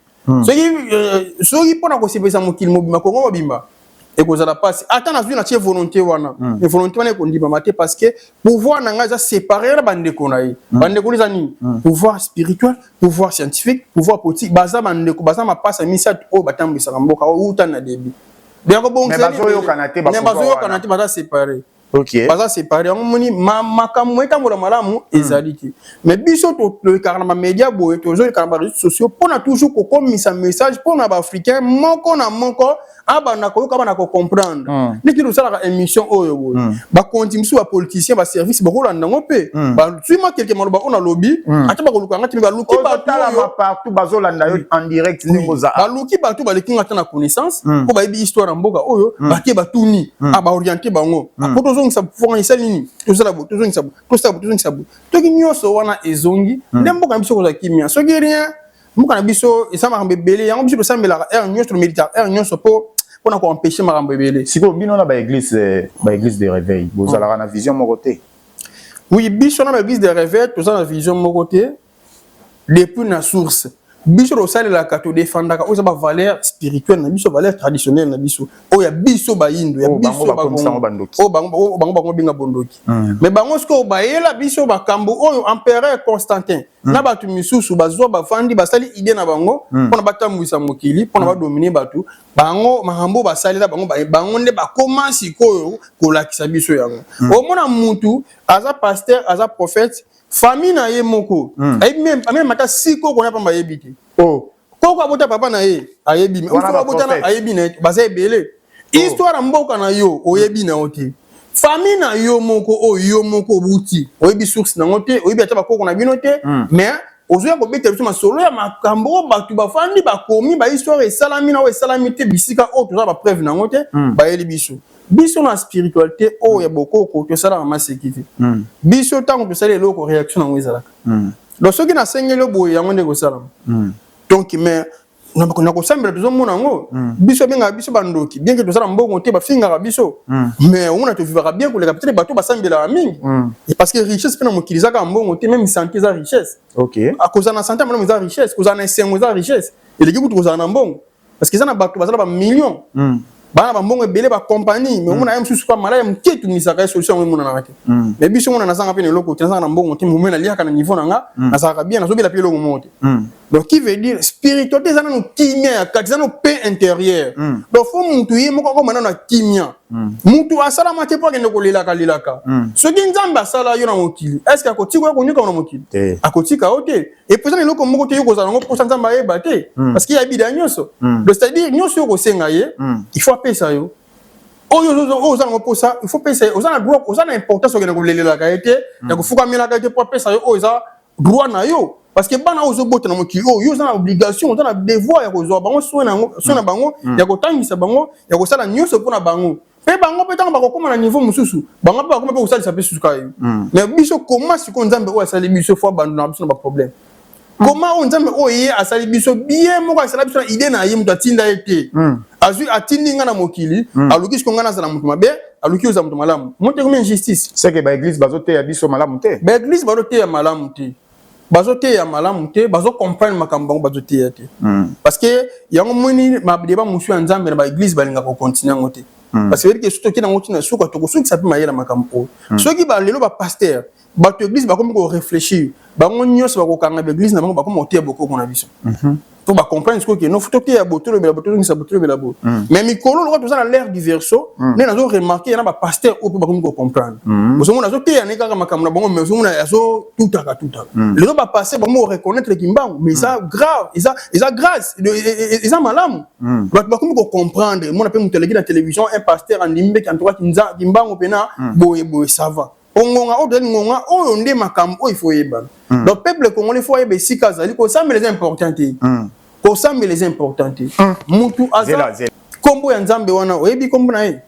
Speaker 2: ceux qui pona ko sepesa mokili mobima Congo mobimba et que ça la passe attends na vu na tie volonté wana et volonté wana ko ndima maté parce que pouvoir na nga za séparer bande ko na yi bande ko les ani pouvoir spirituel pouvoir scientifique pouvoir politique baza bande ko baza ma passe misat o batambisa mboka o utana debi bien ko bon
Speaker 1: mais bazo yo kanate
Speaker 2: baza séparer
Speaker 1: OK
Speaker 2: baza séparer on moni makamu etambola malamu ezaliki mais biso to le karama média boye to zo karama réseaux sociaux pona toujours ko komisa message pona ba africain moko na moko abana ko ka bana ko comprendre niki do sala émission oyo boye ba continue sur politicien ba service ba kolanda ngope ba tuima quelque maloba on a lobby ata ba koluka ngati ba luki ba
Speaker 1: tala ma partout bazolanda yo en direct ni moza
Speaker 2: ba luki ba tout ba lekinga ta na connaissance ko ba ibi histoire mboka oyo ba ke ba tuni aba orienter bango apoto zo ngisa pouvoir isalini to sala bo to zo ngisa to ki nyoso wana ezongi ndemboka biso ko za kimia so ki rien mboka na biso esama kambe belé yango biso to sambela nyoso militaire nyoso po on a empêché makambo ebele
Speaker 1: siko bino na ba église de réveil bozala na vision mon côté
Speaker 2: oui biso na ba église de réveil to na vision mon côté depuis na source biso ro sala la kato défendaka oza ba valeur spirituelle na biso valeur traditionnelle na biso o ya biso ba yindo ya biso ba bandoki o bango binga bondoki mais bango sko ba yela biso ba kambo oyo empereur Constantin na batu misusu bazwa ba fandi basali idée na bango pona batambwisa mokili pona ba dominer batu bango mahambo basali la bango nde ba commence koyo ko lakisa biso yango o mona mutu aza pasteur aza prophète famille na ye moko même mata siko ko na pamba yebiti ko abota papa na ye ayebi mais ko abota na ayebi na baza ebele histoire mboka na yo oyebi na oti famille na yo moko buti oyebi source na ngote oyebi ata bakoko na binote mais ozoya ko beta biso masolo ya makambo batu bafandi bakomi ba histoire esalami na esalami te bisika o toza ba preuve na ngote ba yeli biso na spiritualité o ya bokoko to sala ma sécurité biso tango to sala loko réaction na ngwezalaka donc soki na sengelo boye yango ndeko sala donc mais na ko sambela to mona ngo biso benga biso bandoki bien que to sala mbongo te ba finga biso mais on a to vivra bien ko le capitaine bato ba sambela mingi et parce que richesse pena mokiliza ka mbongo te même santé za richesse
Speaker 1: OK
Speaker 2: à cause na santé mbongo za richesse cause na sengo za richesse et les gens ko za na mbongo parce que ça na bato bazala ba millions bana ba mbongo ebele ba compagnie mais on a même sous pas malaya mketu ni saka solution mona na rate mais biso mona na sanga pe ne loko tenzanga na mbongo te mumena liaka na niveau na nga na saka bien na sobela pe loko mote donc qui veut dire spiritualité ça na kimia ya kati ça no paix intérieure donc faut muntu ye moko ko mana na kimia muntu asala mate po kende ko lilaka so ki nzamba asala yo na mokili est ce que akotiko ko nyuka na mokili akotika ote et pour ça ne loko moko te yo ko za ngo pour ça nzamba ye bate parce qu'il y a bida nyoso donc c'est à dire nyoso yo ko senga ye il faut ça yo oyo za ngo posa il faut penser aux ana droit aux ana importance okena ko lelela ka ete ya kufuka mila ka ete pour penser yo oyo za droit na yo parce que bana ozo bota na mokili yo za na obligation za na devoir ya ko zo bango soina bango ya ko tangisa bango ya ko sala nyoso pona bango pe bango pe tango ba ko koma na niveau mususu bango ba ko pe ko sala sa pe susu ka yo mais biso comment si ko nzambe o sala biso fo bandu na biso na ba problème comment on nzambe o ye asali biso bien moko asala biso na idée na ye mutu atinda ete azui atindi nga na mokili aluki siko nga na zala mutu mabe aluki oza moto malamu mote comme injustice
Speaker 1: c'est que ba église bazote ya biso malamu te
Speaker 2: ba église bazote ya malamu te bazote ya malamu te bazo comprendre makambo bango bazote ya te parce que yango moni ma débat musu ya nzambe na ba église balinga ko continuer ngote parce que que surtout kina ngoti na suka to suki sapi mayela makambo soki ba lelo ba pasteur ba to église ba comme ko réfléchir bango nyos ba ko kanga ba église na bango ba ko moter boko ko na biso pour ba comprendre ce que non faut que ya botolo bela botolo ngisa botolo bela bo mais mikolo lo to za na l'air du verso ne nazo remarquer na ba pasteur ou ba ko comprendre boso mona zo te ya ne kaka makambo na bango mais zo mona yazo tutaka le ba passer ba mo reconnaître kimbango mais ça grave ça grâce ça malamu ba ko comprendre mona pe muteleki na télévision un pasteur en limbe qui en tout cas kimbango pena boye ça va ongonga o deni ngonga o nde makambo o il faut yeba donc peuple congolais faut yeba sika zali ko sambe les importantés ko sambe les importantés mutu azala kombo ya nzambe wana oyebi kombo na ye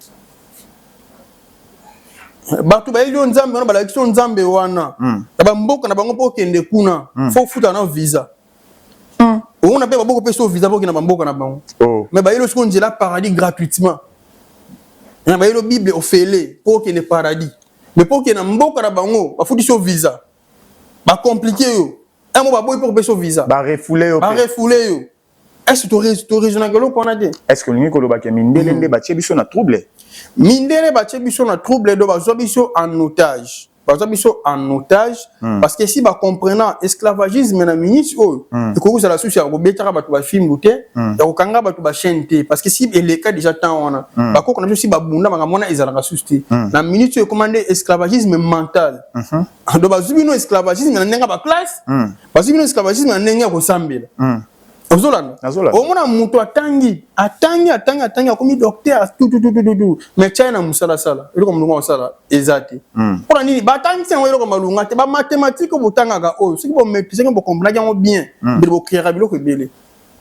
Speaker 2: batu ba elio nzambe wana bala kiso nzambe wana ba mboka na bango po kende kuna faut futa na visa on a pas beaucoup de visa pour que na mboka na bango mais ba elio siko njela paradis gratuitement na ba elio bible ofele pour que le paradis mais pour que na mboka na bango ba futi so visa ba compliqué yo un mot ba boy pour peso visa
Speaker 1: ba refouler yo
Speaker 2: est-ce que tu raisonnes que l'on a dit
Speaker 1: est-ce que nous ko ba ke mindele nde ba tchebiso na trouble
Speaker 2: mindele ba tchebiso na trouble do ba zobiso en otage parce que si ba comprenant esclavagisme na minute oh et ko ça la souci ko betara ba to ba film buté ya ko kanga ba to ba chaîne té parce que si les cas déjà temps on ba ko na si ba bunda ba mona ezala ka souci na minute commandé esclavagisme mental do ba zubino esclavagisme na nenga ba classe ba zubino esclavagisme na nenga ko sambela Ozolana omona muto atangi akomi docteur tout mais China musala sala eloko mulunga osala ezati pona nini batangi sengo eloko malunga te ba mathématique botanga ka o soki bo maîtriser bo comprendre yango bien bo créer biloko ebele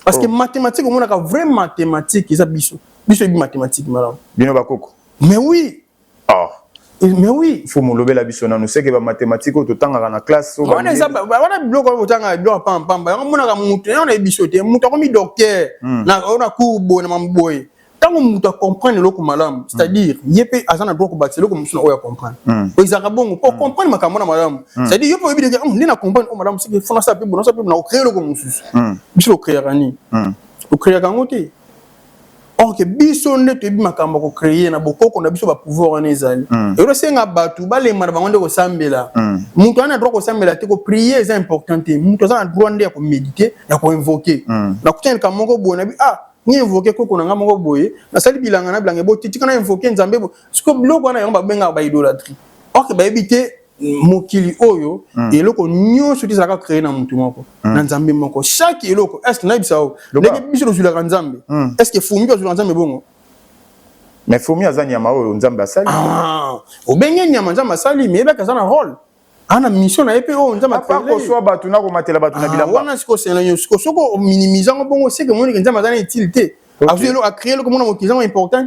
Speaker 2: parce que mathématique omona ka vrai mathématique eza biso bi mathématique malamu
Speaker 1: bino bakoko
Speaker 2: mais oui mais oui
Speaker 1: il faut me lever la biso na nous c'est que ba mathématique to tanga na classe
Speaker 2: on ça wana biloko bo tanga biloko pamba yango mona ka mutu na biso te mutu ko mi docteur na ona kubo na mamboye tango mutu comprendre loko malamu c'est-à-dire yepe azana droit ko batelo ko musuna oya comprendre o izaka bongo pour comprendre makambo na malamu c'est-à-dire yepe obi de ni na comprendre o malamu c'est que fona ça pe bon ça pe na créer loko mususu biso créer ani o créer kangote. Or que biso nde to bi makambo ko créer na bokoko na biso ba pouvoir na ezali et senga batu ba le mara bango ko sambela mutu ana droit ko sambela te ko prier est important te mutu ana droit nde ko méditer ya ko invoquer na kutana ka moko bo na bi ni invoquer ko na ngamo boye na sali bilanga na blange bo titi kana invoquer nzambe bo siko bloko na yamba benga ba idolâtrie or que ba ebité mokili oyo eloko nyonso tizaka créer na mutu moko na nzambe moko chaque eloko est ce na bisao leke biso zula ka nzambe est ce que fumi ko zula nzambe bongo
Speaker 1: mais fumi azani ya mawo nzambe asali
Speaker 2: obenge nyama nzambe asali mais beka sana rôle ana mission na epe o nzambe
Speaker 1: pas ko so batu na ko matela batu na bilamba
Speaker 2: wana siko sena nyo siko soko minimiser bongo c'est que moni nzambe azana utilité avelo a créer le comme na mokizango important.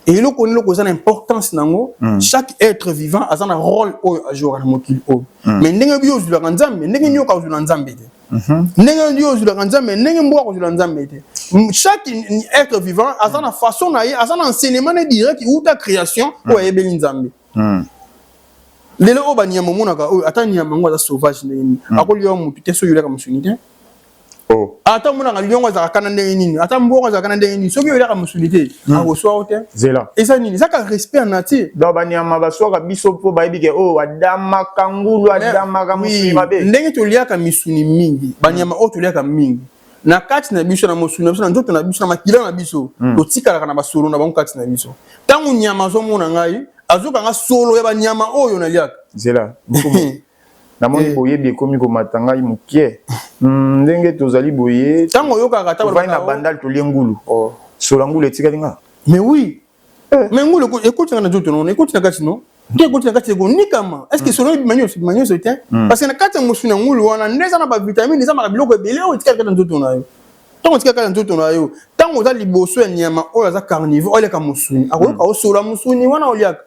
Speaker 2: Et le connaît le importance nango chaque être vivant a un rôle à jouer dans mokili o mais ndenge bio zula nzambe ndenge nyoka zula nzambe te ndenge ndio zula nzambe ndenge mbo zula nzambe te chaque être vivant a une façon na a un enseignement direct ou ta création o ebeli nzambe lelo o banyama monaka o atani yamango za sauvage ndeni akoli yo mutu te so yula ka musunite ata mona ngaliongo za kana ndenge nini ata mbongo za kana ndenge nini soki yola ka musulité akoswa hotel
Speaker 1: zela
Speaker 2: eza nini zaka respect en nature
Speaker 1: do banyama baswaka biso po bayebike adama kangulu adama ka musuni mabe
Speaker 2: ndenge to liaka misuni mingi banyama o to liaka mingi na kati na biso na musuni na biso na nzoto na biso na makila na biso to tikala kana basolo na bango kati na biso tangu nyama zo mona ngai azuka nga solo ya banyama oyo na liaka
Speaker 1: zela na moni boye bi komi ko matanga mukie ndenge tozali boye
Speaker 2: tango yoka kata
Speaker 1: ba na bandal to liengulu solangulu etikalinga
Speaker 2: mais oui mais ngulu écoute na nzoto non écoute na kati non écoute na kati ko nikama est-ce que selon manyo c'était parce que na kati musuna ngulu wana ndeza na ba vitamine za ma biloko ebele o etikala na nzoto na yo tango etikala na nzoto na yo tango za liboso ya nyama oyo za carnivore oyo ka musuni akoyoka o sola musuni wana oliaka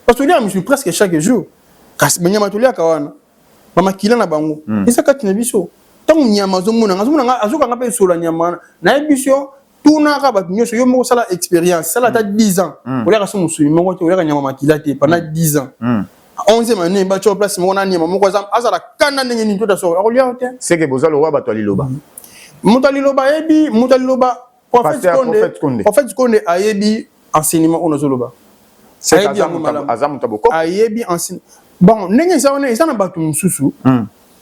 Speaker 2: parce que là je suis presque chaque jour kasi benyama to liaka wana mama kila na bango isa kati na biso tangu nyama zo mona azuka ngape sola nyama na biso tout n'a pas battu sur yo ça expérience ça là 10 ans on l'a raison musulman mon côté on l'a gagné makila te pendant 10 ans 11e année ba cho place mon année mon quoi azala kana ndenge ni tota so akolia te
Speaker 1: c'est que bozalo wa batali loba
Speaker 2: mutaliloba ebi mutaliloba prophète Konde ayebi enseignement onozoloba
Speaker 1: c'est azamu taboko
Speaker 2: ayebi enseignement bon ndenge ça on est ça na batu mususu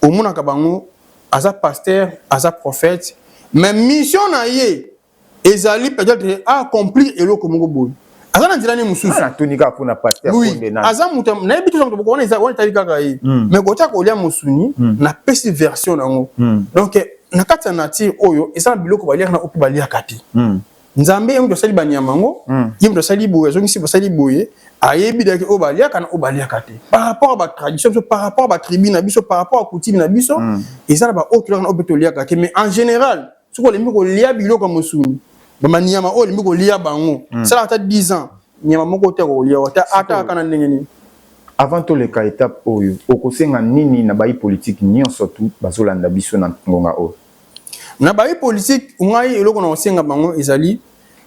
Speaker 2: au mona kabango aza pasteur aza prophète mais mission na ye ezali peut-être accomplir eloko moko boy aza na nzela ne mususu
Speaker 1: na tonika pour na pasteur Konde na
Speaker 2: aza mutam na bitu to boko on tali kaka ye mais gota ko lia musuni na pesi version nango donc na kati na nature oyo eza biloko balia na opo balia kati nzambe yemu to sali banyamango yemu to sali boye zongi si sali boye ayebi dake o balia kana o balia kati par rapport à la tradition par rapport à la tribu na biso par rapport à coutume na biso eza na ba autre na obeto lia kati mais en général soko le miko lia biloko musuni ba manyama o le miko lia bango ça ata 10 ans nyama moko te ko lia ata kana ndenge ni
Speaker 1: avant to le ka étape oyo okosenga nini na bayi politique nyonso tout bazolanda biso na ngonga o
Speaker 2: na bayi politique ngai eloko na osenga bango ezali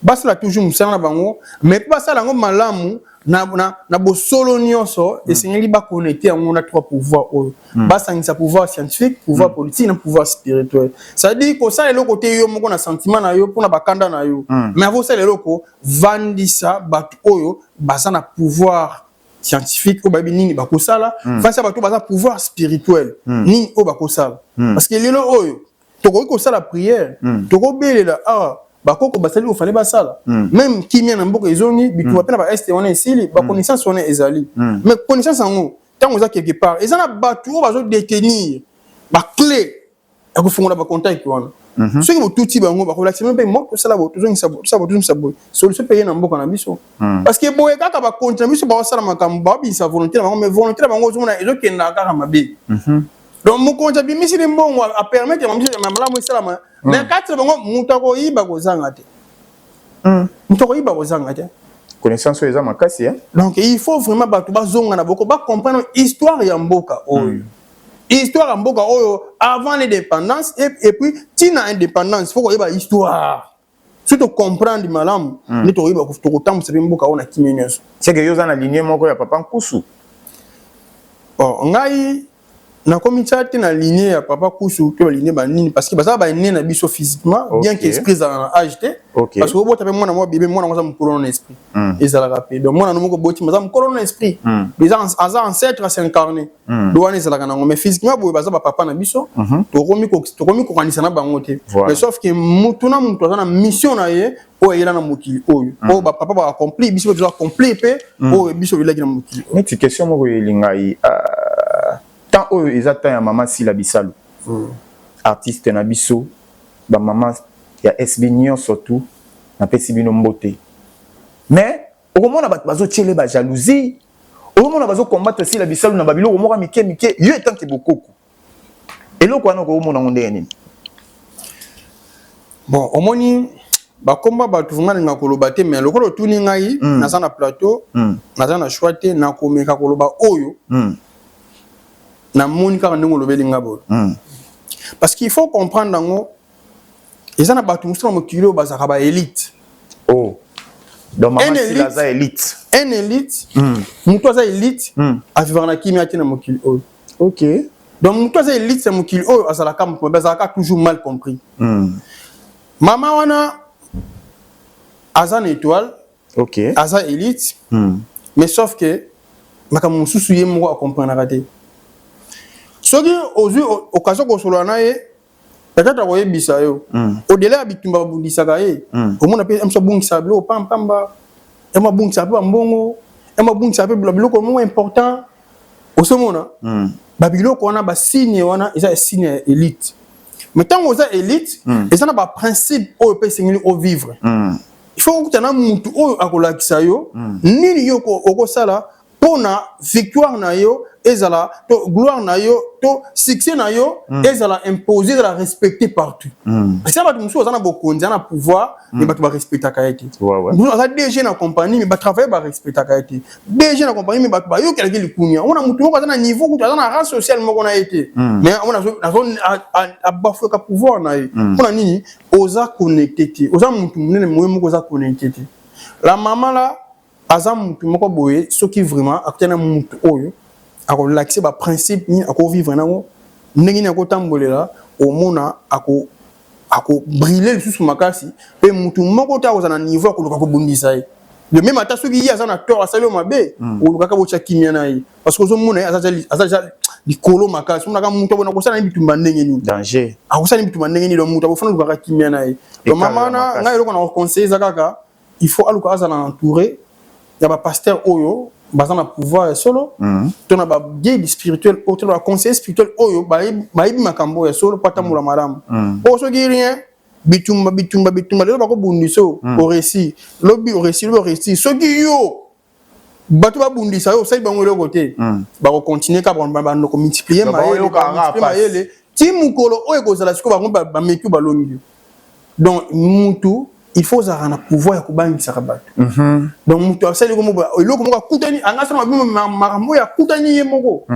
Speaker 2: basala toujours musala na bango mais basala ngo malamu na bosolo nyonso esengeli ba connecter yango na trois pouvoirs oyo basangisa pouvoir scientifique pouvoir politique na pouvoir spirituel ça dit ko ça eloko te yo moko na sentiment na yo pona bakanda na yo mais avo ça eloko vandisa batu oyo basa na pouvoir scientifique o babi nini bakosala face à batu basa pouvoir spirituel nini o bakosala parce que lelo oyo toko ko sala prière toko belela bakoko basali ofale basala même kimia na mboka ezongi bitu bapena ba est on est ici ba connaissance on est ezali mais connaissance en tant on za quelque part ezana batu o bazo détenir ba clé ya ko fongola ba contact wana ceux qui vont tout ti bango ba ko relaxer même mo sala bo tozongi sa bo solution payer na mboka na biso parce que boye kaka ba contribution ba sala makambo ba bi sa volonté bango mais volonté bango zomona ezokenda kaka mabe donc mon compte bi misi le mbongo a permettre ma malamu salama mais quatre bango mutako yiba kozanga te mutako yiba kozanga te
Speaker 1: connaissance eza makasi hein
Speaker 2: donc il faut vraiment batu bazonga na boko ba comprendre histoire ya mboka oyo histoire ya mboka oyo avant l'indépendance et puis tina indépendance faut ko yiba histoire surtout comprendre malamu ni to yiba ko tambusa mboka ona kimenyeso
Speaker 1: c'est que yo za na lignée moko ya papa Nkusu
Speaker 2: ngai na comité na lignée ya papa Kusu to lignée ba nini parce que baza ba né na biso physiquement bien que esprit za âge te parce que bota pe mwana mo bébé mwana ngoza mukolo na esprit ezala rapide donc mwana no moko boti maza mukolo na esprit déjà aza ancêtre à s'incarner do wana ezala kana mais physiquement bo baza ba papa na biso to komi ko kanisa na bango te mais sauf que mutu na mutu na mission na ye o yela na mokili oyo o ba papa ba accomplir biso doit accomplir pe o biso yela na mokili
Speaker 1: mais ti question moko elingai tant oyo ezata ya mama Sila Bisalo artiste na biso ba mama ya SB Nyon surtout na pesi bino mbote mais okomona bato bazo tiele ba jalousie okomona bazo combattre Sila Bisalo na babilo okomona mike yo etanke bokoko eloko wana okomona ngondeye nini
Speaker 2: bon omoni ba komba ba tuvumana nga koloba te mais lokolo tuni ngai na sana plateau na sana choix te na komeka koloba oyo na monika ndongo lobeli ngabo parce qu'il faut comprendre ngo ezana batu musala mokilo bazaka ba élite
Speaker 1: donc maman Sila za élite
Speaker 2: un élite muto za élite a vivre na kimia tina mokilo
Speaker 1: OK
Speaker 2: donc muto za élite c'est mokilo azala ka muto bazaka toujours mal compris mama wana aza na étoile
Speaker 1: OK
Speaker 2: aza élite mais sauf que makamu susu yemo a comprendre raté soki ozu occasion ko solo na ye peut-être ko yebisa yo au-delà bitumba bundisaka ye omona pe amso bungisa blo pamba ema bungisa pe mbongo ema bungisa pe biloko mo important osomona ba biloko wana ba signe wana eza signe élite mais tant oza élite eza na ba principe o pe singili o vivre il faut que tana mutu o akolakisa yo nini yo okosala pona victoire na yo ezala to gloire na yo to succès na yo ezala imposé ezala respecté partout ça va muso za na bokonzi na pouvoir mais ba to ba respecter ka été nous za DG na compagnie mais ba travailler ba respecter ka été DG na compagnie mais ba yo kelaki likunya on a mutu ko za na niveau ko za na race sociale moko na été mais on a bafoué ka pouvoir na ye on a nini oza connecté ti oza mutu munene moyo moko za connecté ti la maman là azam mutu moko boye soki vraiment akutana mutu oyo ako l'accès ba principe ni ako vivre nango ndenge ni ako tambolela omona ako briller sous makasi pe mutu moko ta ozana niveau ko luka ko bundisa ye le même ata soki yi azana tort asalo mabe o luka ka bocha kimia na ye parce que ozomona azaja likolo makasi mona ka mutu bona ko sana bitumba ndenge ni
Speaker 1: danger
Speaker 2: akosana bitumba ndenge ni lo mutu abofana luka kimia na ye to mama na ngai loko na conseiller zakaka il faut aluka azana entourer ya ba pasteur oyo bazana pouvoir solo tona ba guide spirituel autre ba conseiller spirituel oyo ba makambo ya solo pata mula maram o so gi rien bitumba lelo ba ko bundiso au récit lobi au récit so gi yo bato ba bundisa yo sai bango le côté ba ko continuer ka ba no ko multiplier maele ti mukolo oyo ko zala siko ba metu ba longi donc mutu il faut avoir un pouvoir ya kubangisa kabatu donc mutu asali ko mo eloko moko kutani angasa makambo ya kutani ye moko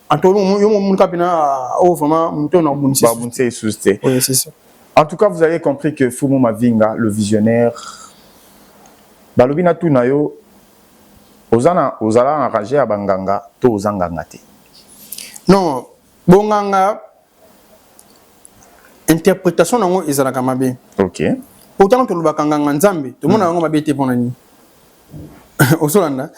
Speaker 2: anto yo mo kapina o vraiment mutu na bunisa
Speaker 1: babunse susté
Speaker 2: oui c'est ça.
Speaker 1: En tout cas vous avez compris que Fumu Mavinga le visionnaire balobina tunayo ozala enragé à banganga to ozanganga te
Speaker 2: non bonganga interprétation nango ezala kamabe
Speaker 1: OK.
Speaker 2: Autant que le bakanganga nzambe to mona ngo mabete pona ni osolanda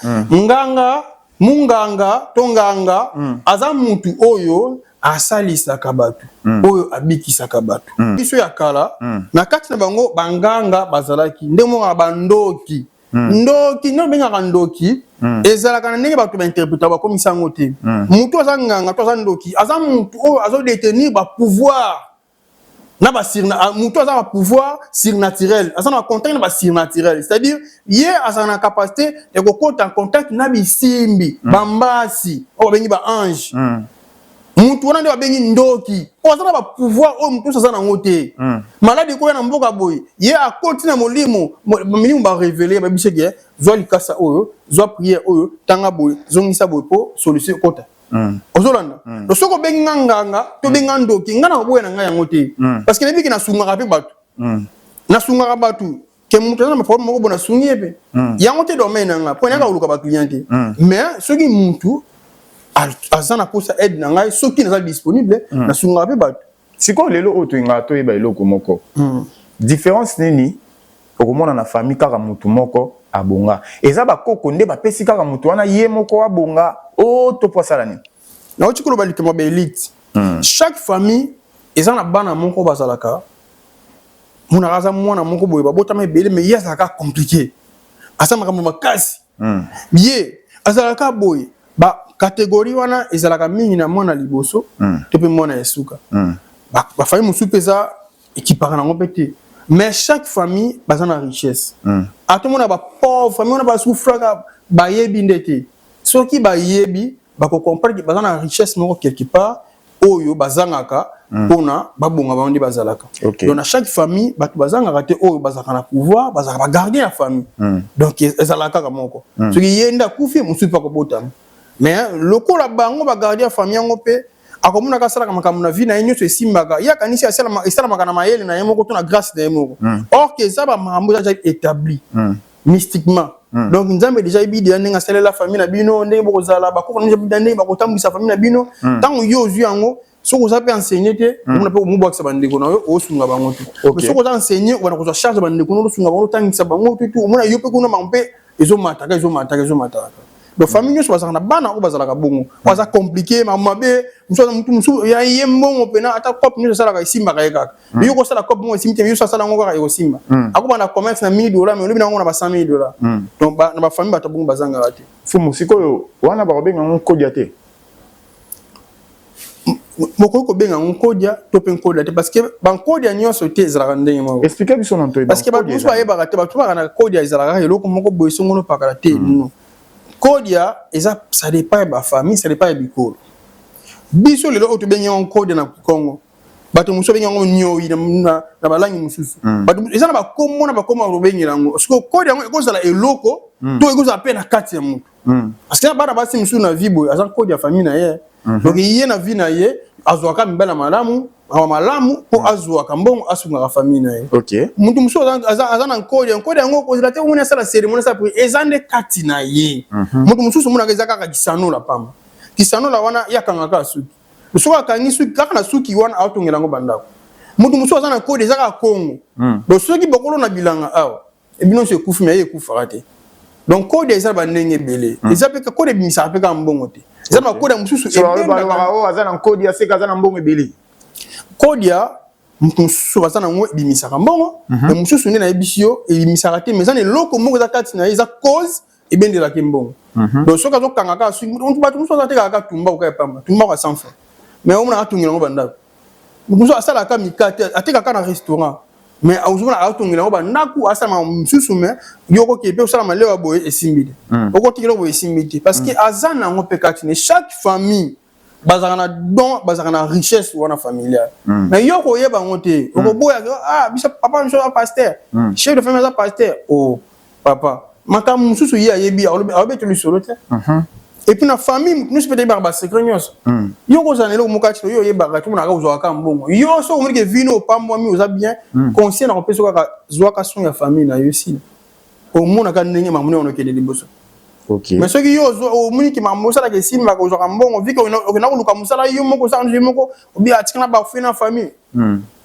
Speaker 2: munganga tonganga aza mutu oyo asalisa kabatu oyo abikisa kabatu biso ya kala na kati na bango banganga bazalaki ndemo ba bandoki ndoki no benga ndoki ezala kana ndenge batu ba interpréter ba komisa ngote mutu azanganga to azandoki aza mutu oyo azo détenir ba pouvoir na ba mutu aza pouvoir surnaturel aza na contact na ba surnaturel c'est-à-dire ye aza na capacité de kokota en contact na bisimbi bambasi o bengi ba ange mutu wana nde bengi ndoki o aza na ba pouvoir o mutu aza na ngote malade ko na mboka boy ye akoti na molimo ba révéler ba bisheke zo likasa oyo zo prière oyo tanga boy zongisa boy po solution kota ozolanda do soko bengi nganga to benga ndoki ngana boye na ngaya ngote parce que nebi ki na sunga pe batu na sunga batu ke mutu na problème moko bona sungi pe yango te domaine nga po na ka uluka ba client mais soki mutu azana posa aide na ngai soki na disponible na sunga pe batu
Speaker 1: siko lelo oto nga to yeba eloko moko différence nini okomona na famille kaka mutu moko abonga eza ba koko nde ba pesi kaka mutu wana ye moko abonga o to posala ni
Speaker 2: na otiko ba likema ba élite chaque famille eza na bana moko bazalaka muna raza mwana moko boye ba botama ebele mais yesa ka compliqué asa makambo makasi ye azalaka boye ba catégorie wana ezalaka mingi na mwana liboso to pe mwana esuka ba famille musu pesa équipara na ngopete. Mais chaque famille a une richesse. À tout le monde a pauvre famille, on a souffert ba yebi ndete. Ceux qui ba yebi ba ko comprendre que ba une richesse moko quelque part oyo bazangaka pona ba bonga ba ndi bazalaka. Donc à chaque famille ba bazangaka te oyo bazaka na pouvoir, bazaka ba garder la famille. Donc ezalaka ka moko. Ceux qui yenda kufi musu pa ko botam. Mais lokola bango ba garder la famille ngope akomuna kasala kama kamuna vie na yenyo so esimbaka ya kanisi asala makana mayele na yemo ko to na grâce na yemo or que ça ba mambo déjà établi mystiquement donc nzambe déjà ibidi ndenga sala la famille na bino ndenge boko zala ba ko nje bidande ba ko tambisa famille na bino tango yo zu yango soko za pe enseigner te muna pe mubo akisa bandeko na yo o sunga bango tu soko za enseigner wana ko za charge bandeko no sunga bango tangisa bango tu muna yo pe ko na mampe ezo mataka donc famille nyos bazana bana ko bazala ka bongo waza compliqué mamabe musu ya yembongo pena ata cop nyos sala ka isimba ka yeka yo ko sala cop mo isimba yo sala ngo ka yo simba akuba na commerce na $1000 mais lobi na ngo na ba $100,000 donc na ba famille batabongo bazanga ate
Speaker 1: fumu sikoyo wana ba kobenga ngo kodia te
Speaker 2: moko ko benga ngo kodia to pe kodia te parce que ban kodia nyos te zala ndenge mo
Speaker 1: expliquer biso na to
Speaker 2: parce que ba musu ayeba ka te ba tuba na kodia zala ka eloko moko boyso ngono pakala te no Kodia, ça dépend de la famille, ça dépend de l'école. Biso le auto benye en Kodia na Congo. Bato muso benye en nyoyi na balangi mususu. Bato eza na ba komo na ba komo robenye lango. Parce que Kodia ngo za la eloko, to ngo za pe na kati ya mutu. Parce que bana basi musu na vibo, azan Kodia famille na ye. Donc yé na vie na ye, azwaka mbala malamu, awa malamu po azwaka mbongo asunga ka famille na ye.
Speaker 1: OK.
Speaker 2: Mutu muso azan en Kodia ngo ko la te ngona sala cérémonie sa pour ezande kati na ye. Mutu musu muna ngeza ka kisano la pamba. Kisano la wana yakangaka suki. Soka kangi suki kaka na suki wana autongela ngo bandako. Mutu muso azana Kodia zaka Congo. Donc soki bokolo na bilanga awa. Et bino se kufu mais ye kufa raté. Donc Kodia eza ba ndenge belé. Eza pe ka Kodia bimisa pe ka mbongo te. Eza ba Kodia mususu
Speaker 1: e ba azana Kodia se kazana mbongo belé.
Speaker 2: Kodia mususu azana ngo bimisa ka mbongo. Mais mususu ne na ebisio e bimisa raté mais zana loko mbongo za kati na eza cause et bien de la kimbongo. Donc soka zo kangaka suki on ba mususu za te ka tumba ka pamba. Tumba ka sans fin. Mais on a atungela ngo bandako. Mususu asala ka mikate ateka ka na restaurant. Mais auzuna atungela ngo bandako asala mususu mais yoko kepe osala malewa boye esimbide. Oko tikelo boye esimbide parce que azana ngo pekati ne chaque famille bazana don bazana richesse wana familiale. Mais yoko yeba ngote oko boya bisa papa monsieur pasteur. Chef de famille pasteur. Oh papa maka mususu ya yebi aobeto lu solo te. Et puis la famille nous peut être ba secret nyos. Yo ko zanelo mukati yo yeba tout na ka uzo ka mbongo. Yo so umike vino pambo mi uza bien conscient na ko peso ka zwa ka son ya famille na yo si. Au mona ka ndenge mamune ono kele liboso.
Speaker 1: OK.
Speaker 2: Mais ce qui yo o muniki mamusa la ke si ma ko zo ka mbongo viko na ko luka musala yo moko sa nje moko obi atikana ba fina famille.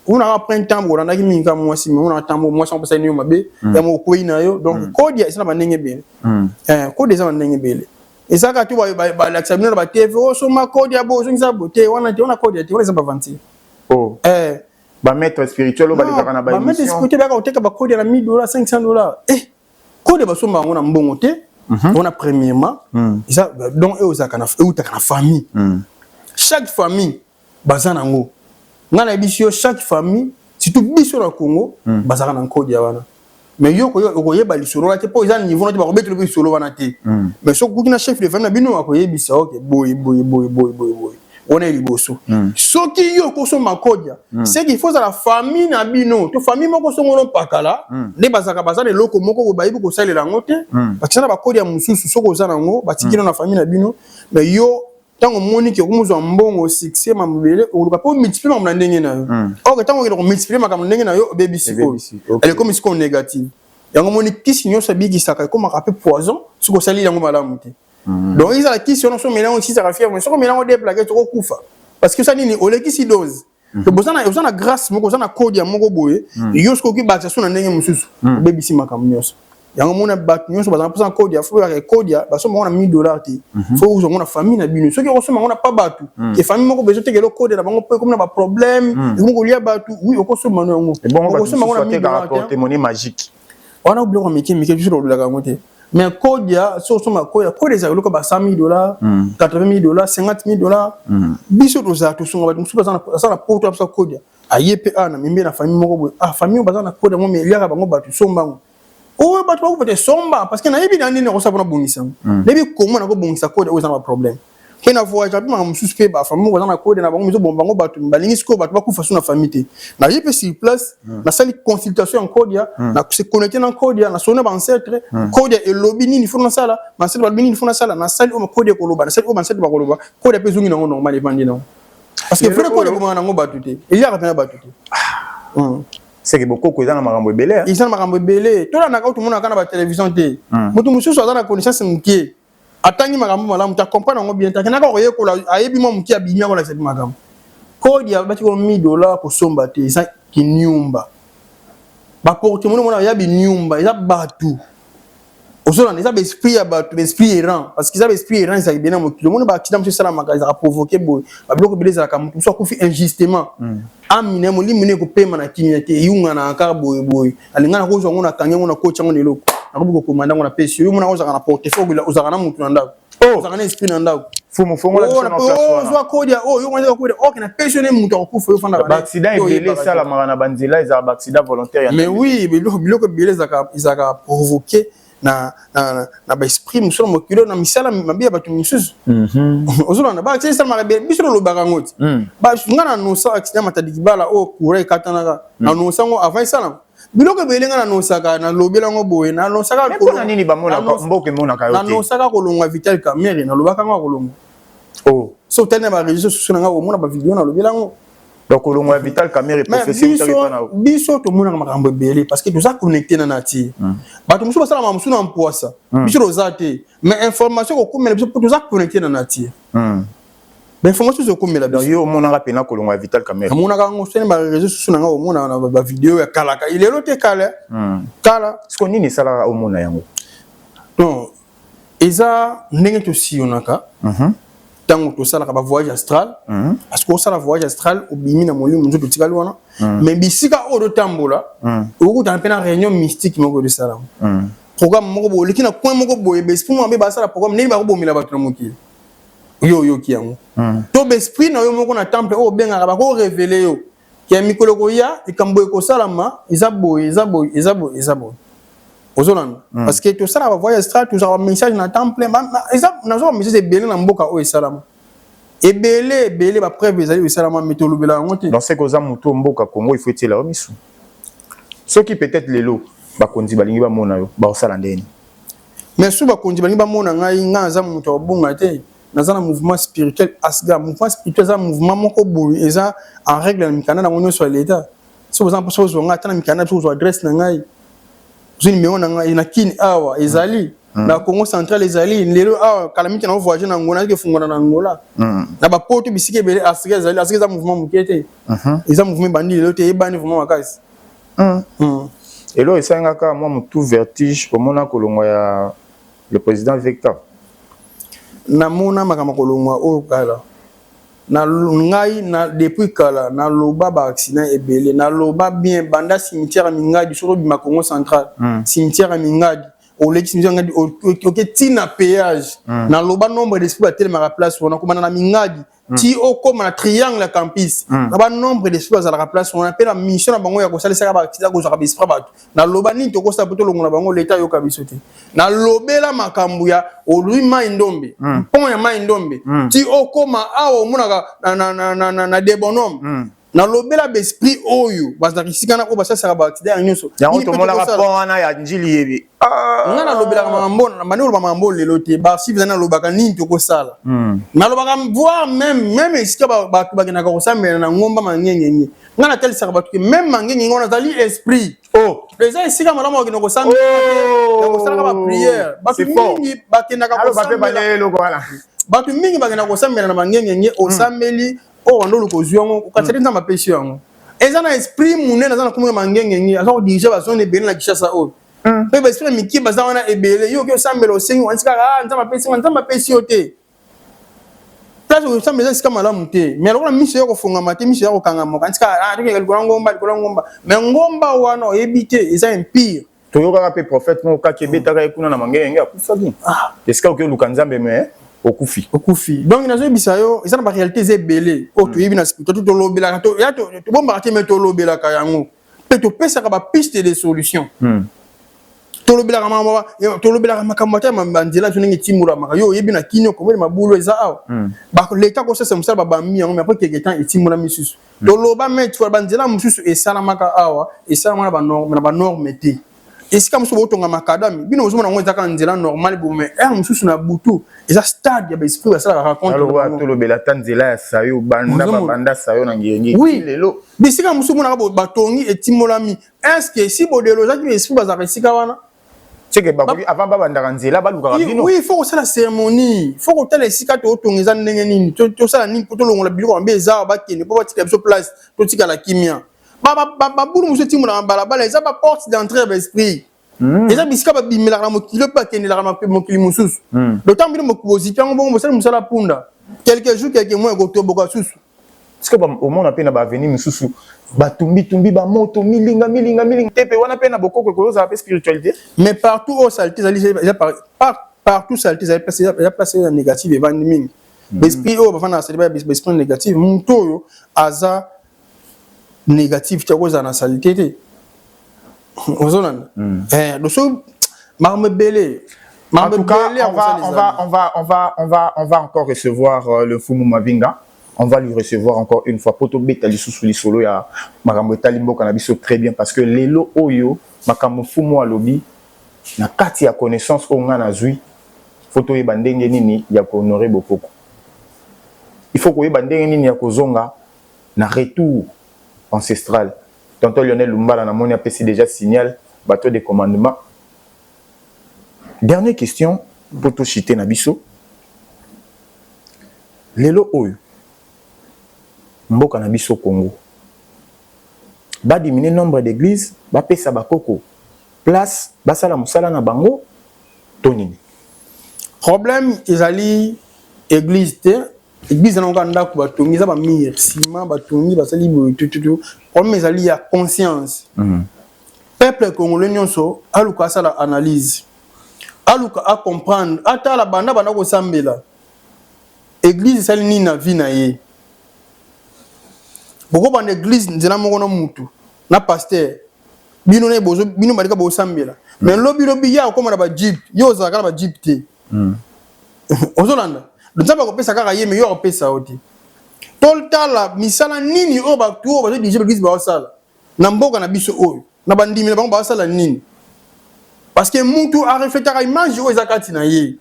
Speaker 2: On a pris un temps pour on a mis un mois si on a temps moi sans passer ni mabe ya mo ko ina yo donc Kodia esa ba ndenge bele. Kodia esa ba ndenge bele. Et ça quand tu vois l'accepter na ba TV o so ma Kodia bo so ngisa bote wana te ona Kodia te ona ba vanti.
Speaker 1: Oh. Ba maître spirituel o ba leka na ba
Speaker 2: émission. Ba maître spirituel ba ka oteka ba Kodia na $1000 $500. Kodia ba so ma ona mbongo te. On a premièrement ça donc e ozaka na famille. Chaque famille bazana ngo. Ngana bisio chaque famille surtout biso na Congo bazaka na Kodia wana. Mais yo ko yeba lisolo la te po izan niveau na te ba ko betelo ko solo wana te. Mais so kukina chef de famille bino ko yebisa OK boy. On est liboso. So ki yo ko so makodia, c'est qu'il faut la famille na bino, to famille moko so ngolo pakala, ne bazaka bazana loko moko ko bayibu ko salela ngote, parce que na ba kodia mususu so ko zana ngo, batikina na famille na bino, mais yo tango moni ki okumuzwa mbongo succès mamubele oluka po multiplier mamna ndenge na yo. OK tango ko multiplier makamna ndenge na yo baby siko. Elle est comme siko négative. Yango moni kisi nyoso bigi saka comme rapé poison, siko sali yango malamu te. Donc ils ont la question on so mélange aussi ça va faire mais so mélange des plaquettes trop kufa parce que ça ni ole kisi dose. To bozana grâce moko bozana Kodia moko boye yo sko ki baksa so na ndenge mususu baby si makamna nyoso. Yango mona bat nyonso bazana pour Kodia faut ya Kodia baso mona $1000 te faut uzo mona famille na bino soki oso mona pa batu ke famille moko bezo tekelo Kodia na bango pe comme na ba problème ngo lia batu oui okoso mano ngo
Speaker 1: okoso mona $1000 monnaie magique
Speaker 2: on a oublié mike juste le la ngote mais Kodia so ma Kodia za loko ba $100,000 $80,000 $50,000 biso doza to sunga batu bazana sana poto absa Kodia ayepe ana mimbe na famille moko famille bazana Kodia mo me lia bango batu sombango. Oh, bah tu vas peut-être sombre parce que na yebi nani ne resaba na bongisa. Lebi comment na ko bongisa Kodia oza na problème. Kena voyage ma mususu ba famille oza na Kodia na bango mizo bombango batu balingi siko batu ba kufa na famille te. Na yepe sur place na sali consultation en Kodia na se connecter na Kodia na sona ba ancêtre Kodia et lobby ni fona sala na sali ba ni fona sala na sali o Kodia ko loba na sali o ancêtre ba ko loba Kodia pe zungi na ngo normal evandi na. Parce que frère Kodia ko na ngo batu te. Il y a rien batu te.
Speaker 1: C'est que beaucoup de gens ont belé.
Speaker 2: Ils ont makambo belé. Tout là na tout le monde na ba télévision té. Mutu mususu azana connaissance mukie. Atangi makambo malamu ta comprendre ngo bien ta kana ko yekola ayebi mo mukie abimia ko la cette makambo. Kodia bati ko $1000 ko somba té ça ki nyumba. Ba porte mo na yabi nyumba, ya batu. Osola neza ba esprit ya batu, esprit errant parce qu'ils avaient esprit errant ça bien mo tout le monde ba accident monsieur sala maka ça a provoqué boy. Ba bloko beleza ka mutu so ko fi injustement. Amine mo limune ko pema na kimiyate yunga na ka boy alingana ko zo ngona kange ngona coach ngona eloko akubuko komanda ngona pesi yo mona oza kana portefeuille oza kana mutu na ndako oza kana esprit na ndako
Speaker 1: fumo la
Speaker 2: na place zo Kodia yo ngwana Kodia OK na pensionner mutu akufa yo fanda
Speaker 1: ba accident ebele ça la marana banzela ils a accident volontaire.
Speaker 2: Mais oui biloko beleza ka provoquer ba esprit muso mo kilo na misala mabia batu misusu ozolanda ba c'est ça ma biso lo bagangoti ba ngana no sa accident matadikibala o kure katana na no sango avant ça biloko belenga na no saka na lobela ngo boye na no saka
Speaker 1: ko na nini ba mona mboke mona kayote
Speaker 2: na no saka ko longa Vital Kamerhe na lobaka ngo ko longa so tellement ba réseaux sociaux nga o mona ba vidéo na lobela ngo
Speaker 1: donc on a Vital Kamerhe professeur
Speaker 2: biso to mona makambo belé parce que nous a connecté na nature bato musu basala mamusu na mpoasa biso rozate mais information ko komela biso nous a connecté na nature mais information zo komela biso
Speaker 1: yo mona rapena ko longa Vital Kamerhe
Speaker 2: mona ka ngo tellement ba réseaux sociaux nga o mona na ba vidéo ya kalaka il est loté kala kala
Speaker 1: ce qu'on ni sala o mona yango
Speaker 2: non eza ndenge to sionaka tango to sala ka voyage astral parce que sala voyage astral obimi na molimo nzo to tikali wana mais bisika o do tambola o ko pena réunion mystique moko de sala programme moko bo lekina point moko boye besprit mo ba sala programme nini ba ko bomila bato mokili yo kiango to besprit na yo moko na temple o benga ba ko révéler yo ki mikolo ko ya ikambo ko salama izaboy ozolanda parce que tout ça va voyage astral tout ça un message na temple exemple na zo message belé na mboka o esalama belé ba preuve ezali esalama metolobela ngote
Speaker 1: dans ce que muto mboka Congo il faut être là misu ce qui peut-être lelo ba konzi balingi ba mona yo ba osala ndeni
Speaker 2: mais sous ba konzi balingi ba mona ngai ngaza muto bonga te nazana mouvement spirituel asga mouvement spirituel za mouvement moko boy eza en règle na mikana na ngono sur l'état so exemple so zo ngata na mikana so adresse na ngai zini meona ngai na kini awa ezali na Congo central ezali lelo awa calamité na voyager na ngona ke fungona na ngola na ba poto bisike bele asike ezali asike za mouvement mukete eza mouvement bandi lelo te ebani vraiment makasi
Speaker 1: et là esanga ka moi tout vertige komona kolongwa ya le président Victor
Speaker 2: na mona makama kolongwa o kala na ngai na depuis kala na loba ba accident ebele na loba bien banda cimetière mingadi sur le Congo central cimetière mingadi au cimetière mingadi OK tina péage na loba nombre d'esprits à tellement place on a comme na mingadi ti o comme na triangle campus na ba nombre d'esprits à la place on appelle la mission na bango ya ko salisa ba accident ko za esprit ba na loba ni to ko sa poto longo na bango l'état yo kabisote na lobela makambu ya olui mai ndombe pont ya mai ndombe ti o koma awo munaka na debonome na lobela besprit oyo bazakisika na ko basasa ba accident nyonso
Speaker 1: ya to mona ka pont wana ya njili yebi
Speaker 2: ngana lobela mambo na mani lo mambo lelo te ba si bizana lobaka nini to ko sala na lobaka voir même esika ba na ko samela na ngomba mangenge ngana tel saka ba que même mangenge ngona zali esprit les esika malamu ko no samela ko sala ba prière ba mingi ba kenaka ko samela ba mingi ba kenaka ko samela na mangenge o sameli o ndo lukoziongo ukatseli nzamba peshi yango ezana esprit munene ezana kumwe mangenge ngi azo dirige ba zone ebele na Kishasa o pe ba esprit miki baza wana ebele yo ke sambelo sengi wansika nzamba peshi yote place o sambelo sika malamu te mais lokona miso yo kofunga mate miso yo kokanga moka nsika toke ngomba mais ngomba wana ebite eza empire
Speaker 1: toyoka pe prophète mo kakebeta ka ekuna na mangenge akufaki esika oke lukanzambe mais okufi
Speaker 2: donc nazo bisayo eza na ba réalité zebele o to yibi na spirituel to lobela to ya to bomba te meto lobela ka yango pe to pesa ka ba piste de solution to lobela ka mama to lobela ka makamata mandela to ngi timura maka yo yibi na kinyo ko mele mabulo eza aw ba l'état ko sesa musala ba mi yango mais après quelque temps etimura misusu to loba met fo bandela mususu esala maka awa esala mona ba norme te esika muso botonga makadami bino ozomona ngo ezaka nzela normal bomme mususu na butu eza stade ya esprit basala raconte
Speaker 1: alors to lobela tanzela ya sayo banda sayo na ngiyengi
Speaker 2: lelo bisika musu mona ka batongi etimolami est-ce que si bodelo zaki esprit bazaka esika wana
Speaker 1: cheke ba avant ba banda nzela ba luka bino
Speaker 2: oui il faut que la cérémonie faut que telle esika to tongeza ndenge nini to sala nini poto longola biloko ambe eza ba kene po batika biso place to tika la kimia ba bulu musu timona balabala eza ba porte d'entrée d'esprit eza bisika ba bimela na mokilo pa kenela na mokili mususu d'autant bino mokubozi tango bongo mosala musala punda quelques jours quelques mois ko to boka susu
Speaker 1: parce que au monde appena ba venir mususu ba tumbi ba moto milinga tepe wana pena bokoko ko za spiritualité
Speaker 2: mais partout au saleté partout saleté il a passé la négative et vandeming l'esprit au bafana célébrer l'esprit négatif mutoyo aza négatif tiko za na saleté te ozolanda doso Marme belé.
Speaker 1: En tout cas, on va encore recevoir le Fumu Mavinga. On va lui recevoir encore une fois. Poto Betali sous les solo ya Makambo Talimbo Kanabiso très bien parce que Lelo Oyo Makambo Fumu Alobi na kati ya connaissance o nga na zui photo yeba ndenge nini ya ko honorer Bokoko. Il faut ko yeba ndenge nini ya ko zonga na retour ancestral. Tonton Lionel Lumbala na moni apesi déjà signal bateau de commandement. Dernière question pour tout chiter na biso. Lelo Oyo mboka na biso Congo ba diminuer nombre d'églises ba pesa bakoko place basala musala na bango tonini
Speaker 2: problème ezali église te église na nganda ko batongi za ba mire ciment batongi basali botutu problème ezali ya conscience peuple congolais nyonso aluka sala analyse aluka a comprendre ata la banda bana ko sambela église sali ni na vie na ye boko bande église nzela moko na mutu na pasteur bino ne bozo bino balika bo sambela mais lobi ya ko na ba jeep yo za kala ba jeep te ozolanda nzamba ko pesa kaka ye mais yo ko pesa oti toltala misala nini o ba tu o ba dirige église ba sala na mboka na biso oyo na bandimi na bango ba sala nini parce que mutu a refléter image o ezakati na ye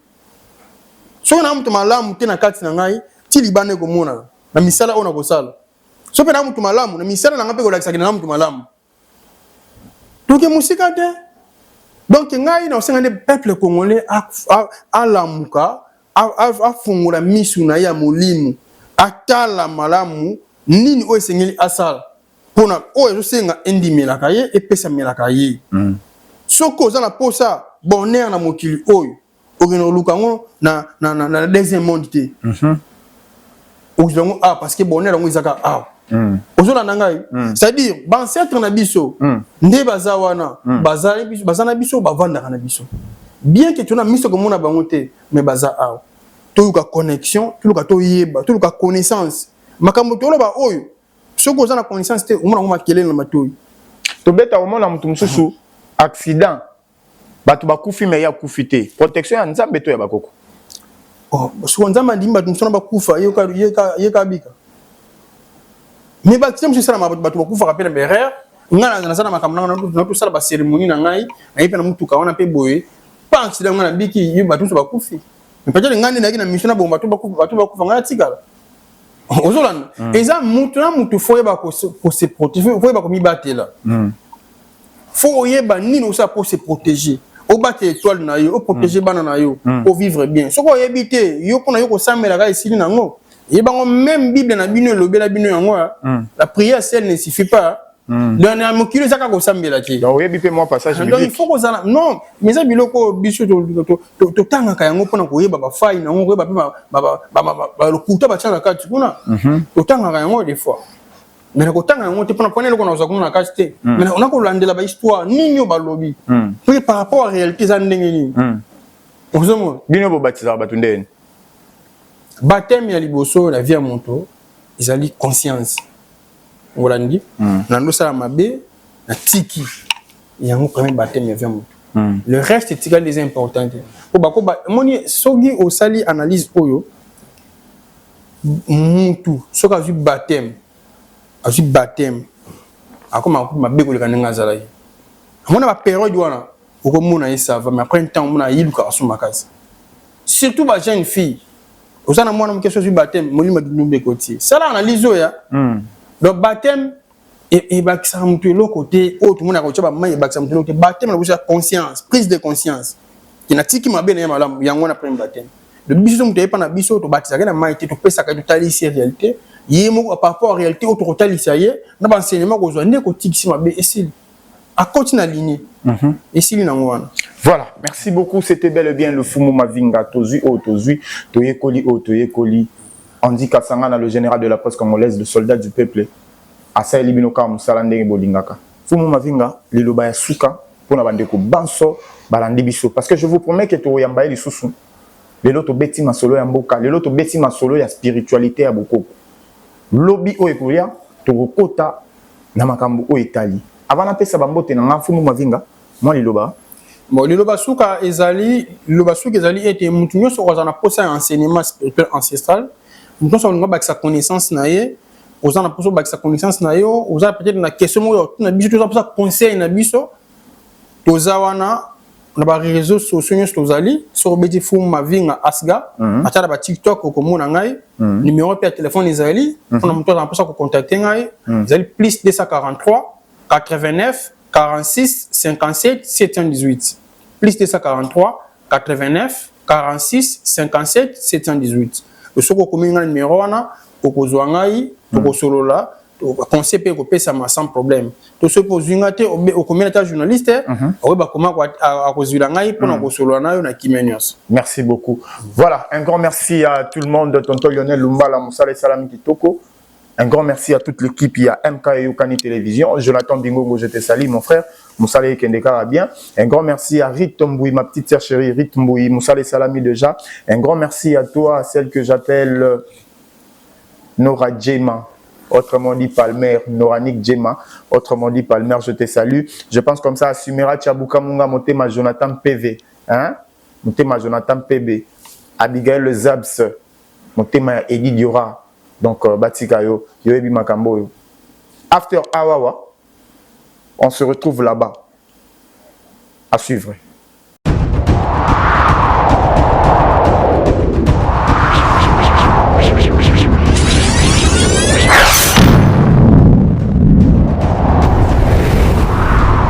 Speaker 2: so na mutu malamu te na kati na ngai ti libane ko mona na misala ona ko sala so pe na mutu malamu na misala na ngape ko lakisa na mutu malamu donc musika te donc ngai na osengane peuple congolais a lamuka a fungula misu na ya mulimu atala malamu nini o esengeli asala pona o ezosenga endimela kaye epesa mela kaye soko za na posa bonheur na mokili oyo okino lukango na deuxième monde te okino parce que bonheur ngo izaka ozola nangai c'est-à-dire ancêtre na biso nde bazawana bazana biso bavanda na biso bien que tu na miso comme on a bangote mais baza to yuka connexion to yuka to yeba to yuka connaissance makambo to loba oyo soko za na connaissance te umona ngoma kelele na matoyi
Speaker 1: to beta omona mutu mususu accident batu bakufi me ya kufite protection ya nzambe to ya bakoko
Speaker 2: so nzamba ndimba tumsona bakufa yeka bika mais baptême c'est ça batu bakufa rappelle berère ngana na sana makambo na to sala ba cérémonie na ngai na ipe na mutuka wana pe boye pas accident ngana biki yo batu bakufi mais peut-être ngani na kina mission na bomba batu bakufa ngana tikala ozolanda eza mutu na mutu foye ba ko se protéger foye ba ko mi batela faut yeba nini osa pour se protéger o battre étoile na yo o protéger bana na yo o vivre bien soko yebite yo pona yo ko samela ka isili nango yebango même bible na bino lobela bino yango la prière seule ne suffit pas dernier mokilo saka ko samela ti
Speaker 1: donc yebipe moi passage
Speaker 2: donc il faut ko zala non mais ça biloko biso to tanga ka yango pona ko yeba ba faille nango ko yeba ba lokuta ba tsala kati kuna to tanga ka yango des fois mais ko tanga yango te pona pona loko na zakuna kati te mais on a ko landela ba histoire nini ba lobby puis par rapport à réalité za ndenge ni ozomo
Speaker 1: bino bo batiza ba tundeni
Speaker 2: baptême ya liboso la vie à monto ezali conscience ngolandi na ndo sala mabe na tiki yango premier baptême ya vie à monto le reste est égal des importants ko ba moni sogi au sali analyse oyo mutu soka vu baptême azu baptême akoma mabe ko le kananga zala yi amona ba période wana oko mona esava mais après un temps mona yiluka asumakazi surtout ba jeune fille osana mwana mke sozu baptême molima dunumbe côté ça la analyse ya donc baptême et bakisa mutu lo côté autre mona ko tshaba mai bakisa mutu lo côté baptême na busa conscience prise de conscience kina tiki mabe na malamu yango na premier baptême le biso mutu epa na biso to batisa kana mai te to pesa ka to talisi réalité yemo par rapport à réalité autre ko talisa ye na ba enseignement ko zo ndeko tiki mabe esili à continuer ligne esili na ngwana.
Speaker 1: Voilà, merci beaucoup. C'était bel et bien le Fumu Mavinga. Tozui, Toyekoli, Toyekoli. On dit Kasangana, le général de la poste congolaise, le soldat du peuple. Asa Libinoka, Moussalandé Bolingaka. Fumu Mavinga, Liloba Suka, pour la bande Banso, Balandibiso. Parce que je vous promets que tu yambaye les sous. Les loto beti masolo yamboka. Les loto beti masolo ya spiritualité à beaucoup. Lobby o ekoya, Torokota, Namakambu o Italie. Avant la paix, ça va m'boter dans Fumu Mavinga. Moi, Liloba.
Speaker 2: Bon, le basuka ezali était mutunyo sur un poste enseignement spirituel ancestral. Mutunyo sur une sa connaissance naie, aux en poste sa connaissance naie, aux a peut-être na question moi na biso tout ça conseil na biso. Tozawana na ba réseaux sociaux tozali sur beti fum ma vinga asga, atala ba TikTok ko mona ngai, numéro de téléphone ezali, on a mutunyo en poste ko contacter ngai, ezali plus 243 89 46 57 718. Plus 243 89 46 57 718. Le soko kominga numéro wana okozwa ngai tokosolola conseil pe ko pesa ma sans problème. To se pozinga te o communauté journaliste o ba koma akozwila ngai pona kosolola nayo na kimenios.
Speaker 1: Merci beaucoup. Voilà, un grand merci à tout le monde, tonton Lionel Lumbala, Moussale Salam Kitoko. Un grand merci à toute l'équipe. Il y a MK et Yokani Télévision. Jonathan Bingongo, je te salue, mon frère. Moussale Kendeka bien. Un grand merci à Ritomboui, ma petite sœur chérie, Ritomboui, Moussale Salami déjà. Un grand merci à toi, à celle que j'appelle Nora Djema, autrement dit Palmer, Noranik Djema, autrement dit Palmer, je te salue. Je pense comme ça à Sumera Tchabouka Munga, Motema Jonathan PV, hein? Motema Jonathan PB, Abigail Zabs, Motema Eddie Diora. Donc, Batikayo, Yoebi Makambo. After Awawa, on se retrouve là-bas. À suivre.